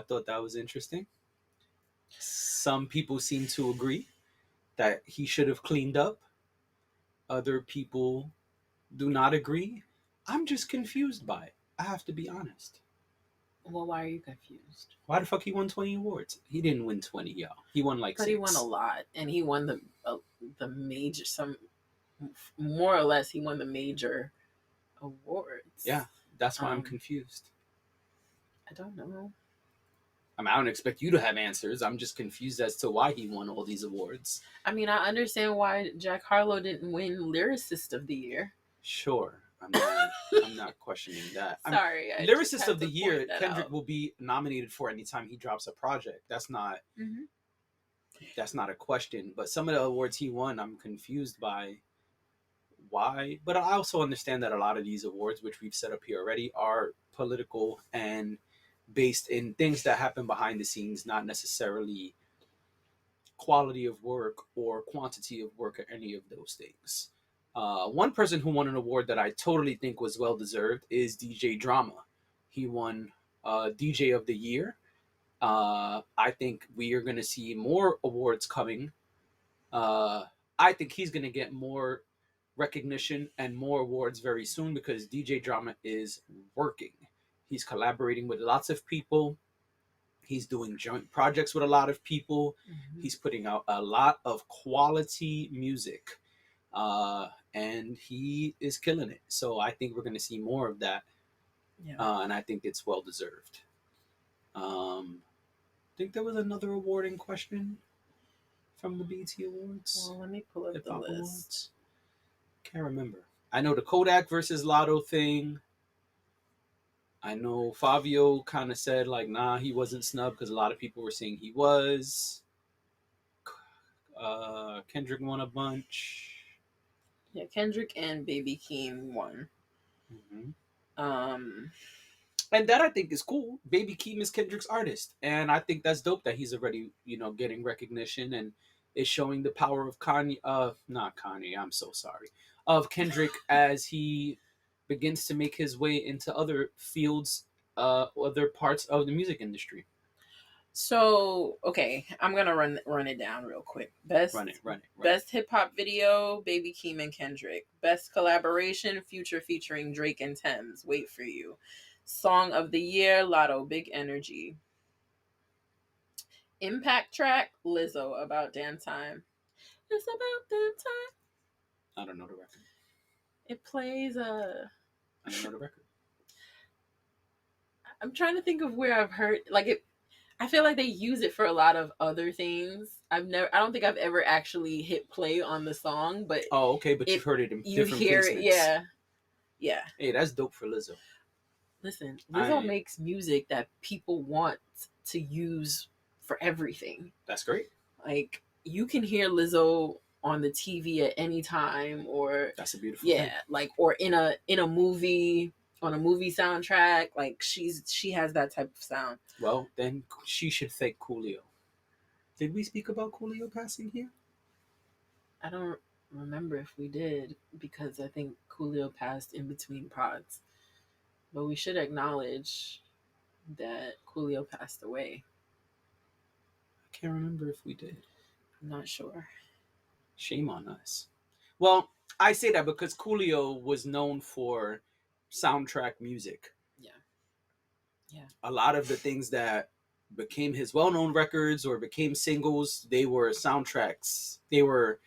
thought that was interesting. Some people seem to agree that he should have cleaned up. Other people do not agree. I'm just confused by it. I have to be honest. Well, why are you confused? Why the fuck he won 20 awards? He didn't win 20, y'all. He won like 6. But he won a lot, and he won the major, more or less. He won the major awards. Yeah, that's why I'm confused. I don't know. I mean, I don't expect you to have answers. I'm just confused as to why he won all these awards. I mean, I understand why Jack Harlow didn't win Lyricist of the Year. Sure. I'm not questioning that. Sorry. Lyricist of the Year, Kendrick will be nominated for anytime he drops a project. That's not a question. But some of the awards he won, I'm confused by why. But I also understand that a lot of these awards, which we've set up here already, are political and based in things that happen behind the scenes, not necessarily quality of work or quantity of work or any of those things. One person who won an award that I totally think was well-deserved is DJ Drama. He won DJ of the Year. I think we are going to see more awards coming. I think he's going to get more recognition and more awards very soon because DJ Drama is working. He's collaborating with lots of people. He's doing joint projects with a lot of people. He's putting out a lot of quality music. And he is killing it. So I think we're going to see more of that. Yeah. And I think it's well deserved. I think there was another award in question from the BET Awards. Well, let me pull up the list. Awards. Can't remember. I know the Kodak versus Lotto thing. I know Fabio kind of said like, nah, he wasn't snubbed because a lot of people were saying he was. Kendrick won a bunch. Yeah, Kendrick and Baby Keem won. Mm-hmm. Um, And that I think is cool. Baby Keem is Kendrick's artist, and I think that's dope that he's already getting recognition and is showing the power of Kanye. Not Kanye. I'm so sorry. Of Kendrick as he begins to make his way into other fields, other parts of the music industry. so okay, I'm gonna run it down real quick. Run it. Best hip hop video, Baby Keem and Kendrick. Best collaboration, Future featuring Drake and Thames. Wait for you. Song of the year, Lotto, Big Energy. Impact track, Lizzo, About Damn Time. It's about damn time. I don't know the record. It plays I don't know the record. I'm trying to think of where I've heard like it. I feel like they use it for a lot of other things. I don't think I've ever actually hit play on the song, but Oh, okay, but you've heard it in different placements. Yeah. Hey, that's dope for Lizzo. Listen, Lizzo makes music that people want to use for everything. That's great. Like you can hear Lizzo on the TV at any time, or that's a beautiful thing. like or in a movie, on a movie soundtrack. Like she has that type of sound. Well, then she should thank Coolio. Did we speak about Coolio passing here? I don't remember if we did, because I think Coolio passed in between pods. But we should acknowledge that Coolio passed away. I can't remember if we did. I'm not sure. Shame on us. Well, I say that because Coolio was known for soundtrack music. Yeah. A lot of the things that became his well-known records or became singles, they were soundtracks. They were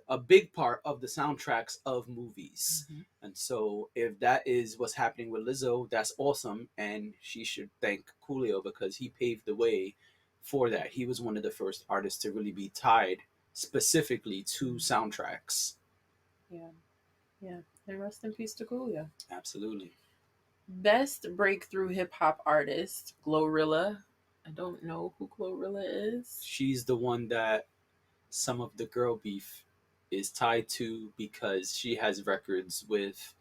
a big part of the soundtracks of movies. Mm-hmm. And so if that is what's happening with Lizzo, that's awesome. And she should thank Coolio because he paved the way for that. He was one of the first artists to really be tied specifically to soundtracks. Yeah. And rest in peace to Coolio. Absolutely. Best breakthrough hip hop artist, Glorilla. I don't know who Glorilla is. She's the one that some of the girl beef is tied to because she has records with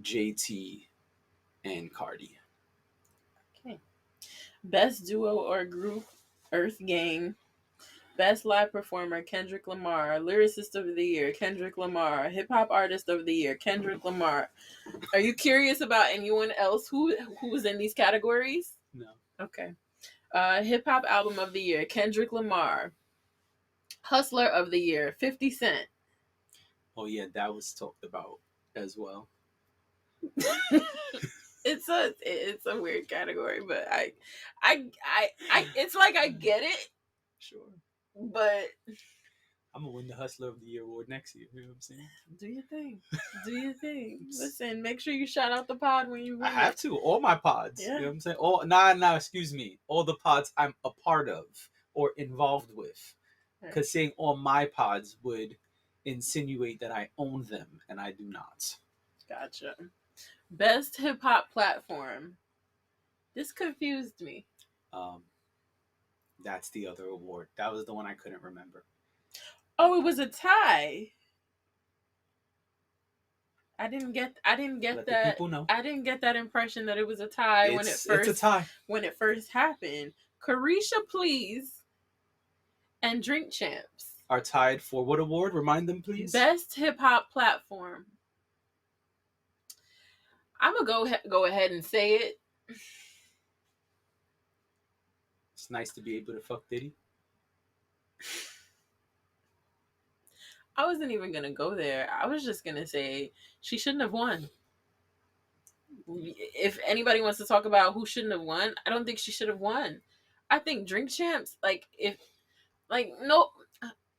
JT and Cardi. Okay. Best duo or group, Earth Gang. Best live performer, Kendrick Lamar. Lyricist of the year, Kendrick Lamar. Hip hop artist of the year, Kendrick Lamar. Are you curious about anyone else who was in these categories? No. Okay. Hip hop album of the year, Kendrick Lamar. Hustler of the year, 50 Cent. Oh yeah, that was talked about as well. It's a weird category, but I it's like I get it. Sure. But I'm gonna win the Hustler of the Year award next year. You know what I'm saying? Do your thing. Listen, make sure you shout out the pod when you win. I have to. All my pods. Yeah. You know what I'm saying? Excuse me. All the pods I'm a part of or involved with. Because saying all my pods would insinuate that I own them, and I do not. Gotcha. Best hip hop platform. This confused me. That's the other award. That was the one I couldn't remember. Oh, it was a tie. I didn't get Let that. the people know. I didn't get that impression that it was a tie It's a tie. When it first happened. Carisha Please and Drink Champs are tied for what award? Remind them, please. Best hip hop platform. I'm gonna go ahead and say it. It's nice to be able to fuck Diddy. I wasn't even gonna go there. I was just gonna say she shouldn't have won. If anybody wants to talk about who shouldn't have won, I don't think she should have won. I think Drink Champs, no,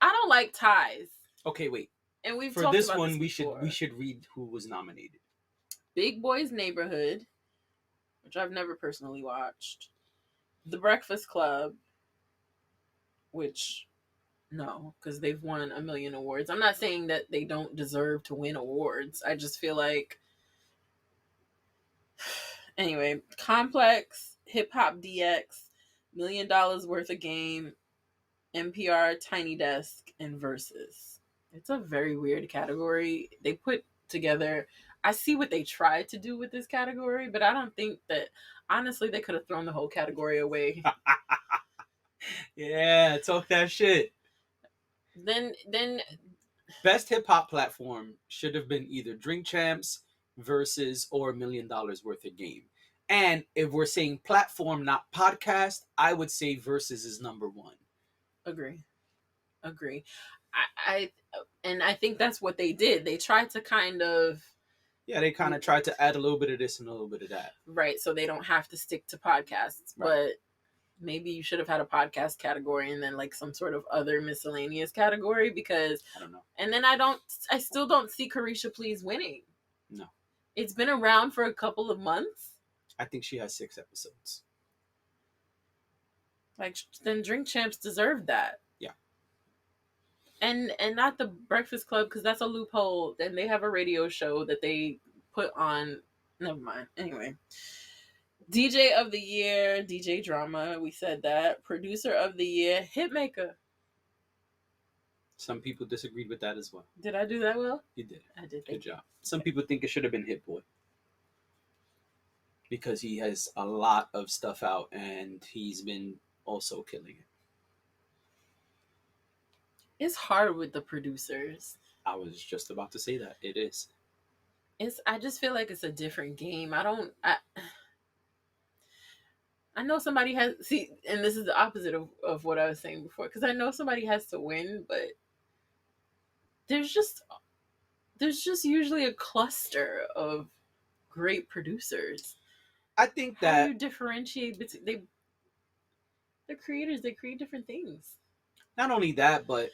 I don't like ties. Okay, wait. And we've for talked this about one, this we should read who was nominated. Big Boy's Neighborhood, which I've never personally watched. The Breakfast Club, which no, because they've won a million awards. I'm not saying that they don't deserve to win awards. I just feel like anyway, Complex, Hip Hop DX, $1 Million Worth of Game, NPR, Tiny Desk, and Versus. It's a very weird category. They put together. I see what they tried to do with this category, but I don't think that. Honestly, they could have thrown the whole category away. Yeah, talk that shit. Then Best hip hop platform should have been either Drink Champs, Versus, or $1 Million Worth of Game. And if we're saying platform, not podcast, I would say Versus is number one. agree. I and I think that's what they did. They tried to kind of Yeah, they kind of tried to add a little bit of this and a little bit of that. right, so they don't have to stick to podcasts. Right. But maybe you should have had a podcast category and then like some sort of other miscellaneous category, because I don't know. and then I still don't see Carisha Please winning. No. It's been around for a couple of months. I think she has 6 episodes. Like, then Drink Champs deserved that. Yeah. And not the Breakfast Club, because that's a loophole. And they have a radio show that they put on. Never mind. Anyway. DJ of the Year, DJ Drama, we said that. Producer of the Year, Hitmaker. Some people disagreed with that as well. Did I do that well? You did. I did. Good job. Some people think it should have been Hit Boy, because he has a lot of stuff out and he's been also killing it. It's hard with the producers. I was just about to say that. It is. I just feel like it's a different game. I know somebody has, see, and this is the opposite of what I was saying before, because I know somebody has to win, but there's just usually a cluster of great producers. I think How do that you differentiate between they're creators, they create different things. not only that, but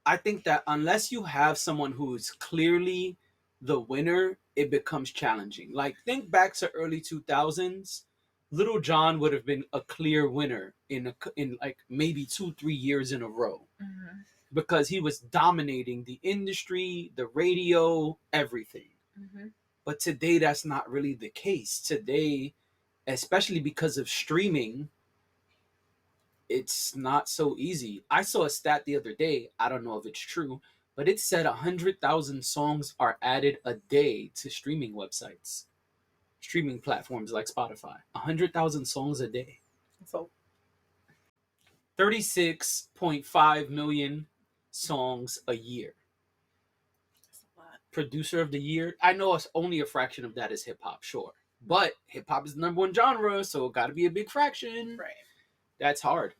I think that unless you have someone who's clearly the winner, it becomes challenging. Like, think back to early 2000s. Little John would have been a clear winner in like maybe 2-3 years in a row, because he was dominating the industry, the radio, everything. But today, that's not really the case. Today, especially because of streaming, it's not so easy. I saw a stat the other day. I don't know if it's true, but it said 100,000 songs are added a day to streaming websites, streaming platforms like Spotify. 100,000 songs a day. So 36.5 million songs a year. that's a lot. Producer of the year. I know it's only a fraction of that is hip hop, sure. But hip hop is the number one genre, so it got to be a big fraction. Right. That's hard.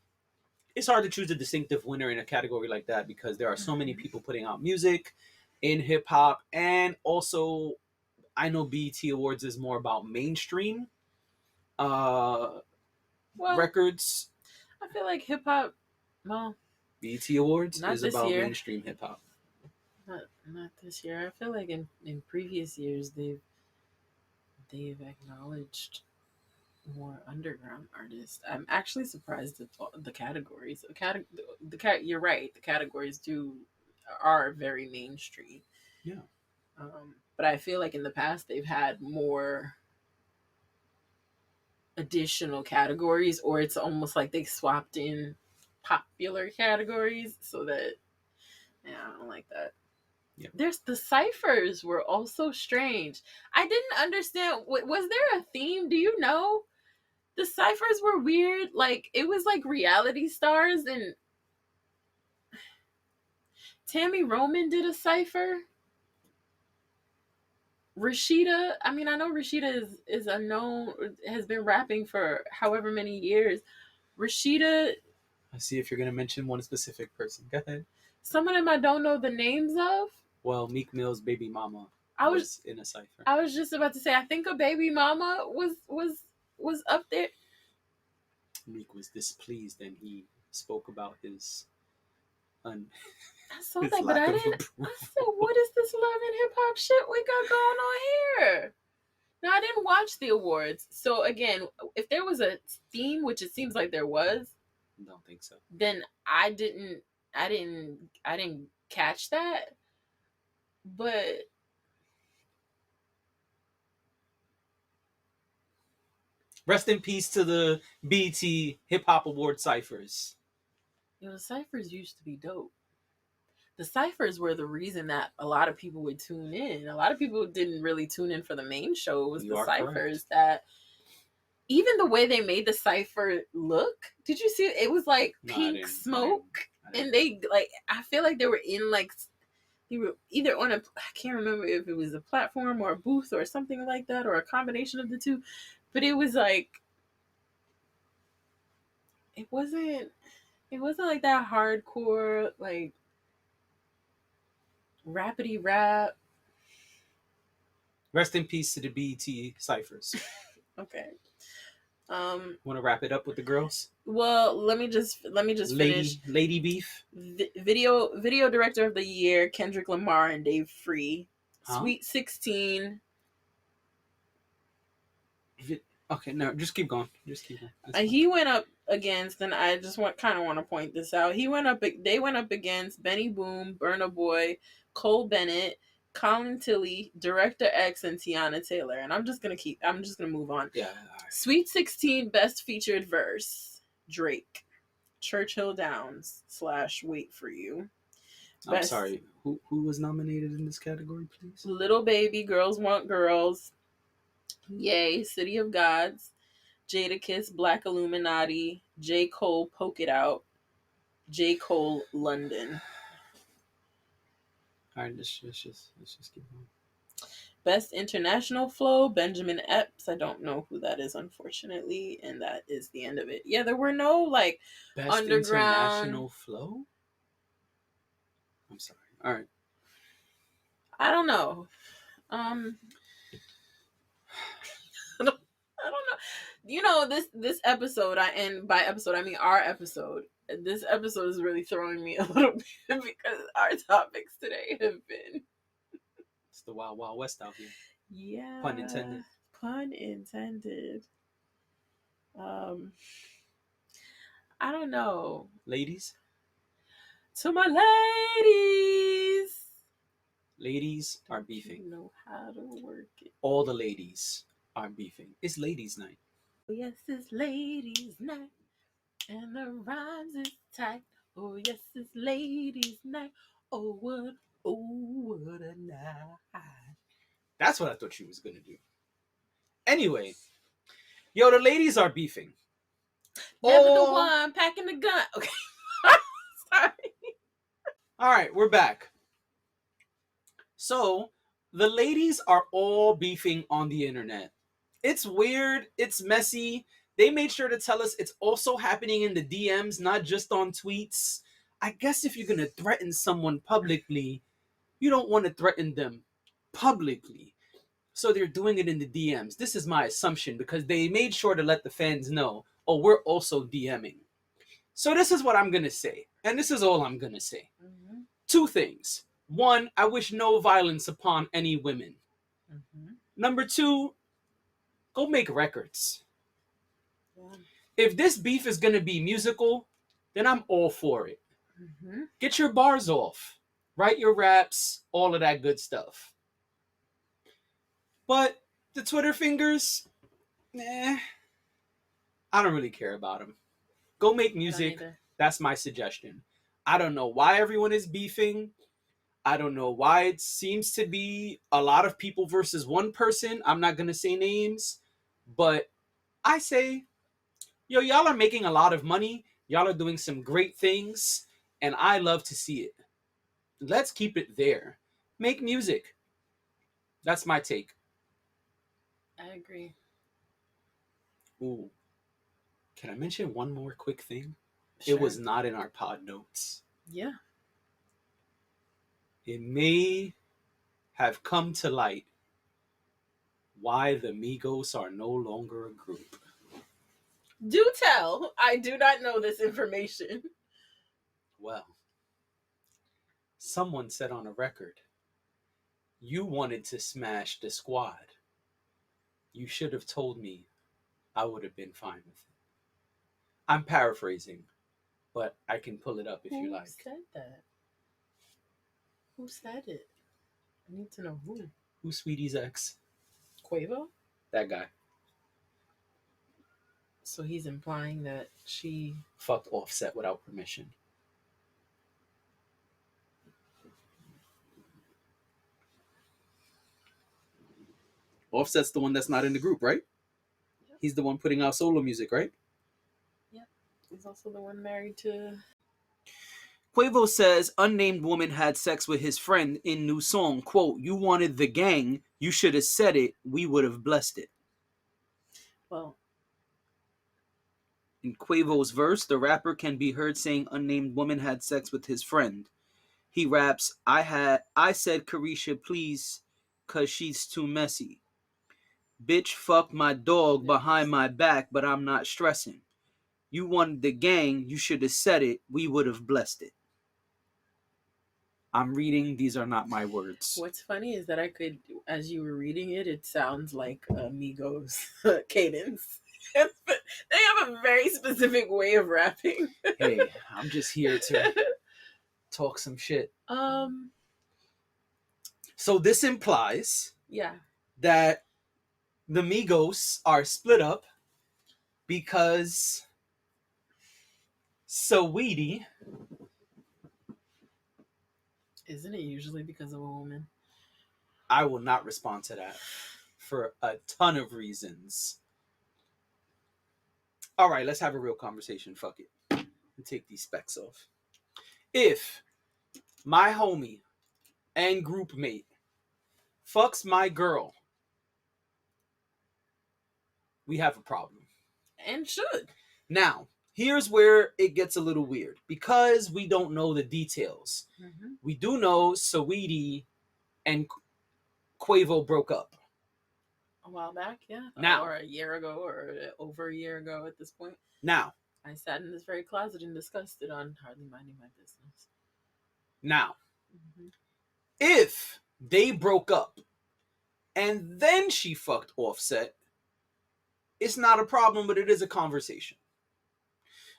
It's hard to choose a distinctive winner in a category like that, because there are so many people putting out music in hip hop. And also, I know BET Awards is more about mainstream records. I feel like hip hop, well, BET Awards Not is this about year. mainstream hip hop. not this year. I feel like in previous years they've acknowledged more underground artists. I'm actually surprised at the categories. You're right. The categories are very mainstream. Yeah. But I feel like in the past they've had more additional categories, or it's almost like they swapped in popular categories so that, yeah, I don't like that. Yeah. There's the ciphers were also strange. I didn't understand. Was there a theme? Do you know? The ciphers were weird. Like, it was like reality stars, and Tammy Roman did a cipher. Rashida, I mean, I know Rashida is unknown, has been rapping for however many years. Rashida, I see if you're going to mention one specific person. Go ahead. some of them I don't know the names of. Well, Meek Mill's Baby Mama I was in a cipher. I was just about to say, I think a Baby Mama was up there. Meek was displeased and he spoke about his I saw his that, but lack I of didn't. approval. I said, what is this love and hip hop shit we got going on here? Now, I didn't watch the awards, so again, if there was a theme, which it seems like there was, Don't think so. then I didn't catch that. But Rest in peace to the BET Hip Hop Award ciphers. The ciphers used to be dope. The ciphers were the reason that a lot of people would tune in. A lot of people didn't really tune in for the main show. It was the ciphers that, even the way they made the cipher look, did you see it? It was like pink smoke. And they, like, I feel like they were in, like, they were either on a, I can't remember if it was a platform or a booth or something like that, or a combination of the two. But it was like, it wasn't like that hardcore, like, rapidy rap. Rest in peace to the BET ciphers. Okay. Want to wrap it up with the girls? Well, let me just finish. Lady beef. Video director of the year, Kendrick Lamar and Dave Free. Huh? Sweet 16. Okay, no, just keep going. He went up against, and I just want to point this out. They went up against Benny Boom, Burna Boy, Cole Bennett, Colin Tilley, Director X, and Tiana Taylor. And I'm just gonna move on. Yeah. Right. Sweet 16 Best Featured Verse, Drake. Churchill Downs / Wait for You. I'm sorry. Who was nominated in this category, please? Little Baby, Girls Want Girls. Yay, City of Gods. Jadakiss, Black Illuminati. J. Cole, Poke It Out. J. Cole, London. All right, let's just keep going. Best International Flow, Benjamin Epps. I don't know who that is, unfortunately, and that is the end of it. Yeah, there were no, like, Best underground International Flow. I'm sorry. All right. I don't know. I don't know. You know, this episode, and by episode I mean our episode. This episode is really throwing me a little bit because our topics today have been. It's the Wild Wild West out here. Yeah. Pun intended. Pun intended. I don't know. Ladies? To my ladies. Ladies are beefing. You know how to work it. All the ladies are beefing. It's ladies' night. Oh, yes, it's ladies' night. And the rhymes is tight. Oh, yes, it's ladies' night. Oh, what a night. That's what I thought she was going to do. Anyway. Yo, the ladies are beefing. Never the one packing the gun. Okay. Sorry. All right, we're back. So, the ladies are all beefing on the internet. It's weird. It's messy. They made sure to tell us it's also happening in the DMs, not just on tweets. I guess if you're going to threaten someone publicly, you don't want to threaten them publicly. So they're doing it in the DMs. This is my assumption because they made sure to let the fans know, oh, we're also DMing. So this is what I'm going to say. And this is all I'm going to say. Mm-hmm. 2 things. 1, I wish no violence upon any women. Mm-hmm. Number 2, go make records. Yeah. If this beef is going to be musical, then I'm all for it. Mm-hmm. Get your bars off. Write your raps, all of that good stuff. But the Twitter fingers, I don't really care about them. Go make music. That's my suggestion. I don't know why everyone is beefing. I don't know why it seems to be a lot of people versus one person. I'm not going to say names. But I say, yo, y'all are making a lot of money. Y'all are doing some great things. And I love to see it. Let's keep it there. Make music. That's my take. I agree. Ooh. Can I mention one more quick thing? Sure. It was not in our pod notes. Yeah. It may have come to light why the Migos are no longer a group. Do tell. I do not know this information. Well, someone said on a record, you wanted to smash the squad. You should have told me. I would have been fine with it. I'm paraphrasing, but I can pull it up if you like. Who said that? Who said it? I need to know who. Who's Sweetie's ex? Quavo? That guy. So he's implying that she fucked Offset without permission. Offset's the one that's not in the group, right? Yep. He's the one putting out solo music, right? Yep. He's also the one married to. Quavo says unnamed woman had sex with his friend in new song. Quote, you wanted the gang. You should have said it. We would have blessed it. Well, in Quavo's verse, the rapper can be heard saying unnamed woman had sex with his friend. He raps, I said Carisha please, cause she's too messy. Bitch fucked my dog behind my back, but I'm not stressing. You wanted the gang, you should have said it. We would have blessed it. I'm reading, these are not my words. What's funny is that I could, as you were reading it, it sounds like Migos cadence. They have a very specific way of rapping. Hey, I'm just here to talk some shit. So this implies that the Migos are split up because Saweetie. Isn't it usually because of a woman? I will not respond to that for a ton of reasons. All right, let's have a real conversation. Fuck it. And take these specs off. If my homie and group mate fucks my girl, we have a problem. And should. Now, here's where it gets a little weird because we don't know the details. Mm-hmm. We do know Saweetie and Quavo broke up. A while back, yeah. Now, or a year ago, or over a year ago at this point. Now, I sat in this very closet and discussed it on Hardly Minding My Business. Now, if they broke up and then she fucked Offset, it's not a problem, but it is a conversation.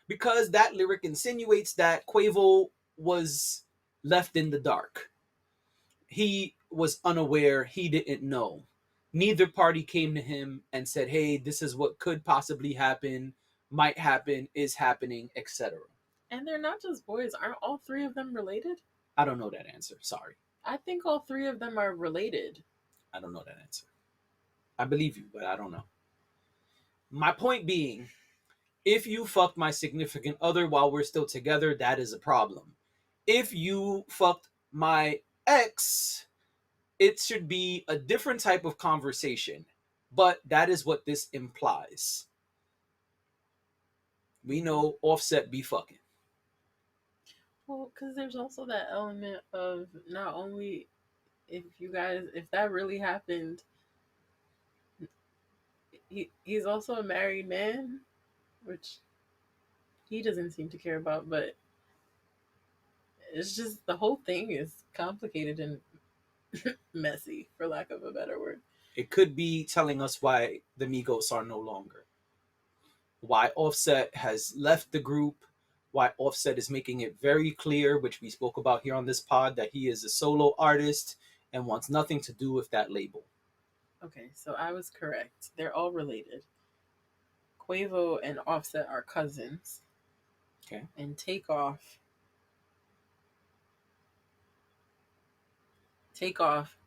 Because that lyric insinuates that Quavo was left in the dark. He was unaware. He didn't know. Neither party came to him and said, hey, this is what could possibly happen, might happen, is happening, etc. And they're not just boys. Aren't all three of them related? I don't know that answer. Sorry. I think all three of them are related. I don't know that answer. I believe you, but I don't know. My point being, if you fucked my significant other while we're still together, that is a problem. If you fucked my ex, it should be a different type of conversation. But that is what this implies. We know Offset be fucking. Well, because there's also that element of not only if that really happened, he's also a married man, which he doesn't seem to care about, but it's just the whole thing is complicated and messy, for lack of a better word. It could be telling us why the Migos are no longer. Why Offset has left the group, why Offset is making it very clear, which we spoke about here on this pod, that he is a solo artist and wants nothing to do with that label. Okay, so I was correct. They're all related. Quavo and Offset are cousins. Okay. And Takeoff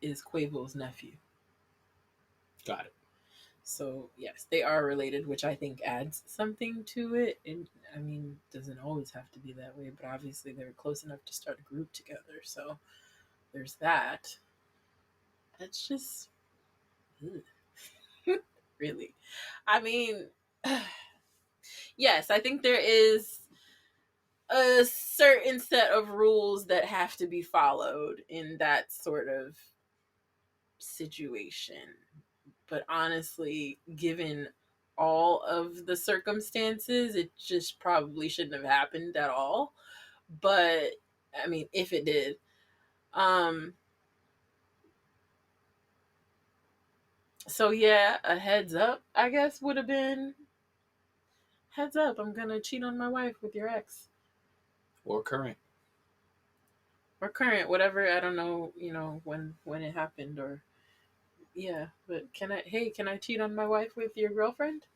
is Quavo's nephew. Got it. So, yes, they are related, which I think adds something to it. And, I mean, doesn't always have to be that way, but obviously they were close enough to start a group together. So, there's that. It's just... really. I mean, yes, I think there is a certain set of rules that have to be followed in that sort of situation. But honestly, given all of the circumstances, it just probably shouldn't have happened at all. But I mean, if it did, so yeah, a heads up, I guess, would have been heads up, I'm gonna cheat on my wife with your ex. Or current, whatever. I don't know, when it happened, or yeah, but can I cheat on my wife with your girlfriend?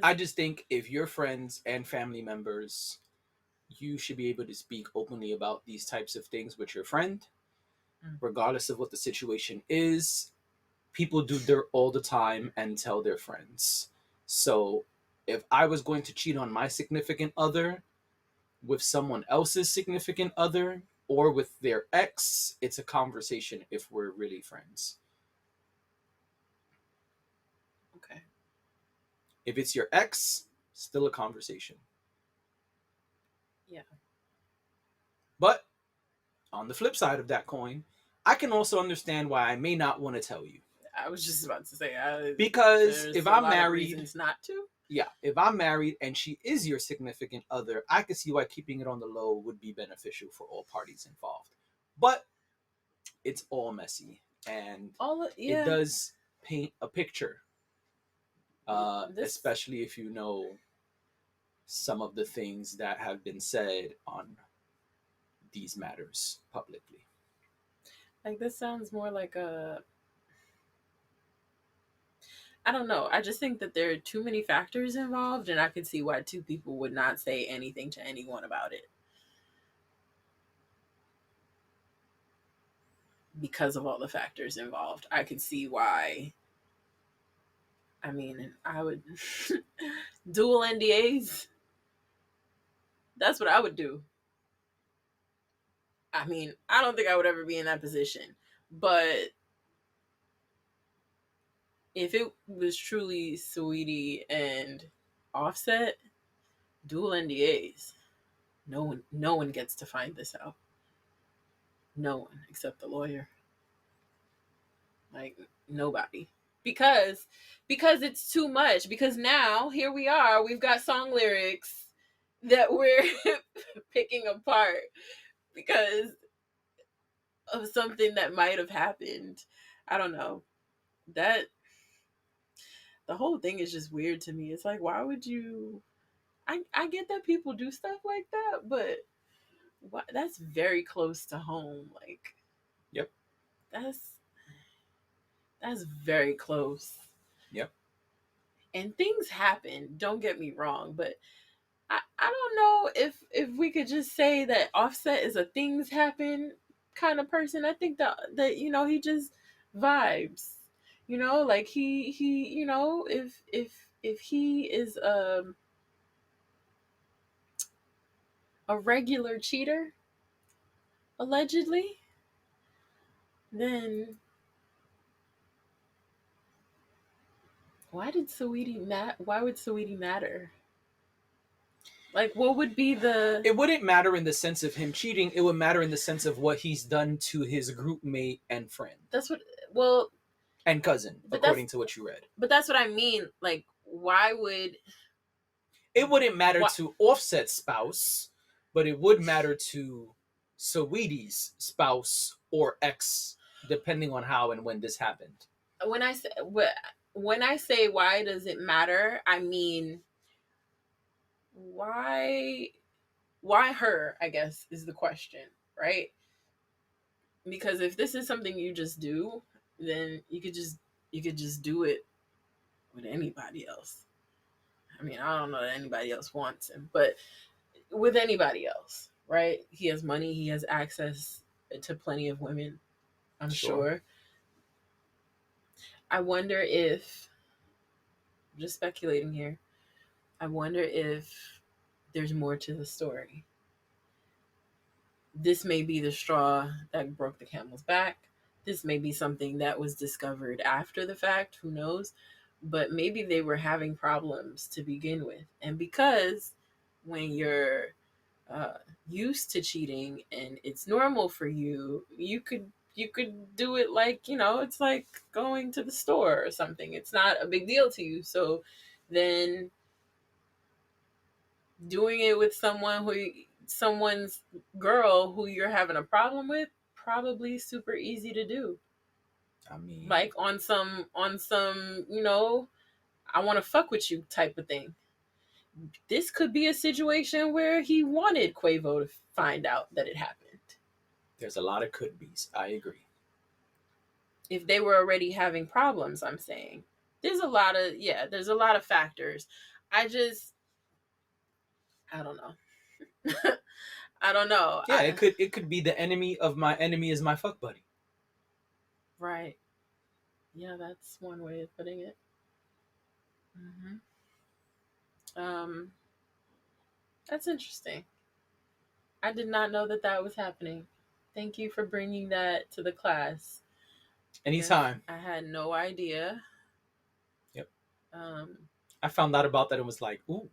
I just think if you're friends and family members, you should be able to speak openly about these types of things with your friend. regardless of what the situation is. People do dirt all the time and tell their friends. So if I was going to cheat on my significant other with someone else's significant other or with their ex, it's a conversation if we're really friends. Okay. If it's your ex, still a conversation. Yeah. But on the flip side of that coin, I can also understand why I may not want to tell you. I was just about to say, Because there's if a I'm lot of married, reasons not to. yeah, if I'm married and she is your significant other, I could see why keeping it on the low would be beneficial for all parties involved. But it's all messy, and it does paint a picture, especially if you know some of the things that have been said on these matters publicly. Like, this sounds more like a, I don't know. I just think that there are too many factors involved, and I could see why two people would not say anything to anyone about it. Because of all the factors involved. I could see why. I mean, I would dual NDAs. That's what I would do. I mean, I don't think I would ever be in that position. But if it was truly Saweetie and Offset, dual NDAs. No one gets to find this out. No one except the lawyer. Like, nobody. Because it's too much. Because now here we are, we've got song lyrics that we're picking apart because of something that might have happened. I don't know. That the whole thing is just weird to me. It's like, why would you? I get that people do stuff like that, but what? That's very close to home. Like, yep, that's very close. Yep. And things happen. Don't get me wrong, but I don't know if we could just say that Offset is a things happen kind of person. I think that he just vibes. Like he if he is a regular cheater, allegedly, then why would Saweetie matter? Like, what would be the... It wouldn't matter in the sense of him cheating. It would matter in the sense of what he's done to his group mate and friend. That's what... Well... And cousin, according to what you read. But that's what I mean. Like, why would... It wouldn't matter to Offset's spouse, but it would matter to Saweetie's spouse or ex, depending on how and when this happened. When I say why does it matter, I mean... Why her, I guess, is the question, right? Because if this is something you just do, then you could just do it with anybody else. I mean, I don't know that anybody else wants him, but with anybody else, right? He has money, he has access to plenty of women, I'm sure. I wonder if, I'm just speculating here, I wonder if there's more to the story. This may be the straw that broke the camel's back. This may be something that was discovered after the fact. Who knows? But maybe they were having problems to begin with. And because when you're used to cheating and it's normal for you, you could do it like, it's like going to the store or something. It's not a big deal to you. So then doing it with someone's girl who you're having a problem with, probably super easy to do. I mean, like on some I want to fuck with you type of thing. This could be a situation where he wanted Quavo to find out that it happened. There's a lot of could be's. I agree. If they were already having problems, I'm saying there's a lot of factors. I don't know. I don't know. Yeah, it could be the enemy of my enemy is my fuck buddy. Right. Yeah, that's one way of putting it. That's interesting. I did not know that that was happening. Thank you for bringing that to the class. Anytime. I had no idea. Yep. Um, I found out about that and was like, ooh,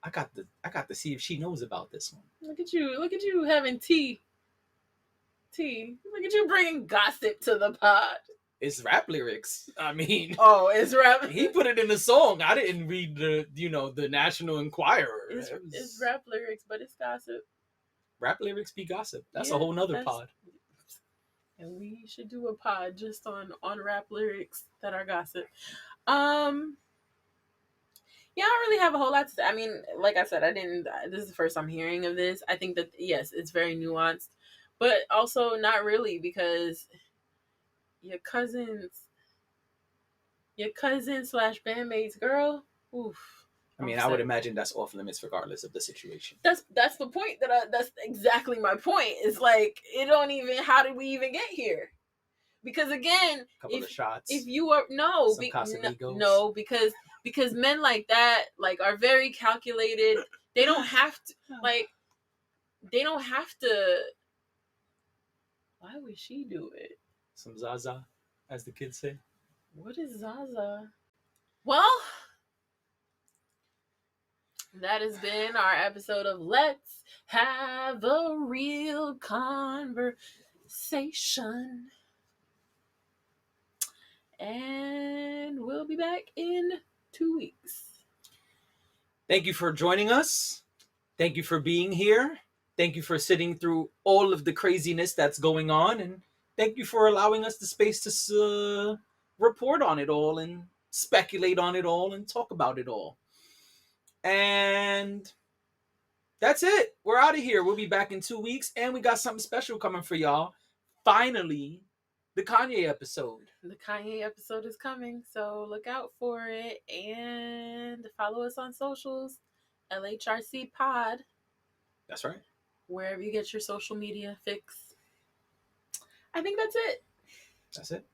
I got to see if she knows about this one. Look at you having tea. Look at you bringing gossip to the pod. It's rap lyrics. I mean, oh, it's rap. He put it in the song. I didn't read the National Enquirer. It's rap lyrics, but it's gossip. Rap lyrics be gossip. That's a whole nother pod. And we should do a pod just on rap lyrics that are gossip. Yeah, I don't really have a whole lot to say. I mean, like I said, this is the first I'm hearing of this. I think that, yes, it's very nuanced, but also not really, because your cousin / bandmates, girl, oof. I mean, I would imagine that's off limits regardless of the situation. That's the point that's exactly my point. It's like, it don't even, how did we even get here? Because again, a couple of shots. If you are because men like that are very calculated. They don't have to Why would she do it? Some Zaza, as the kids say. What is Zaza? Well, that has been our episode of Let's Have a Real Conversation. And we'll be back in 2 weeks. Thank you for joining us. Thank you for being here. Thank you for sitting through all of the craziness that's going on. And thank you for allowing us the space to report on it all and speculate on it all and talk about it all. And that's it. We're out of here. We'll be back in 2 weeks. And we got something special coming for y'all. Finally, the Kanye episode. The Kanye episode is coming, so look out for it. And follow us on socials. LHRC Pod. That's right. Wherever you get your social media fix. I think that's it. That's it.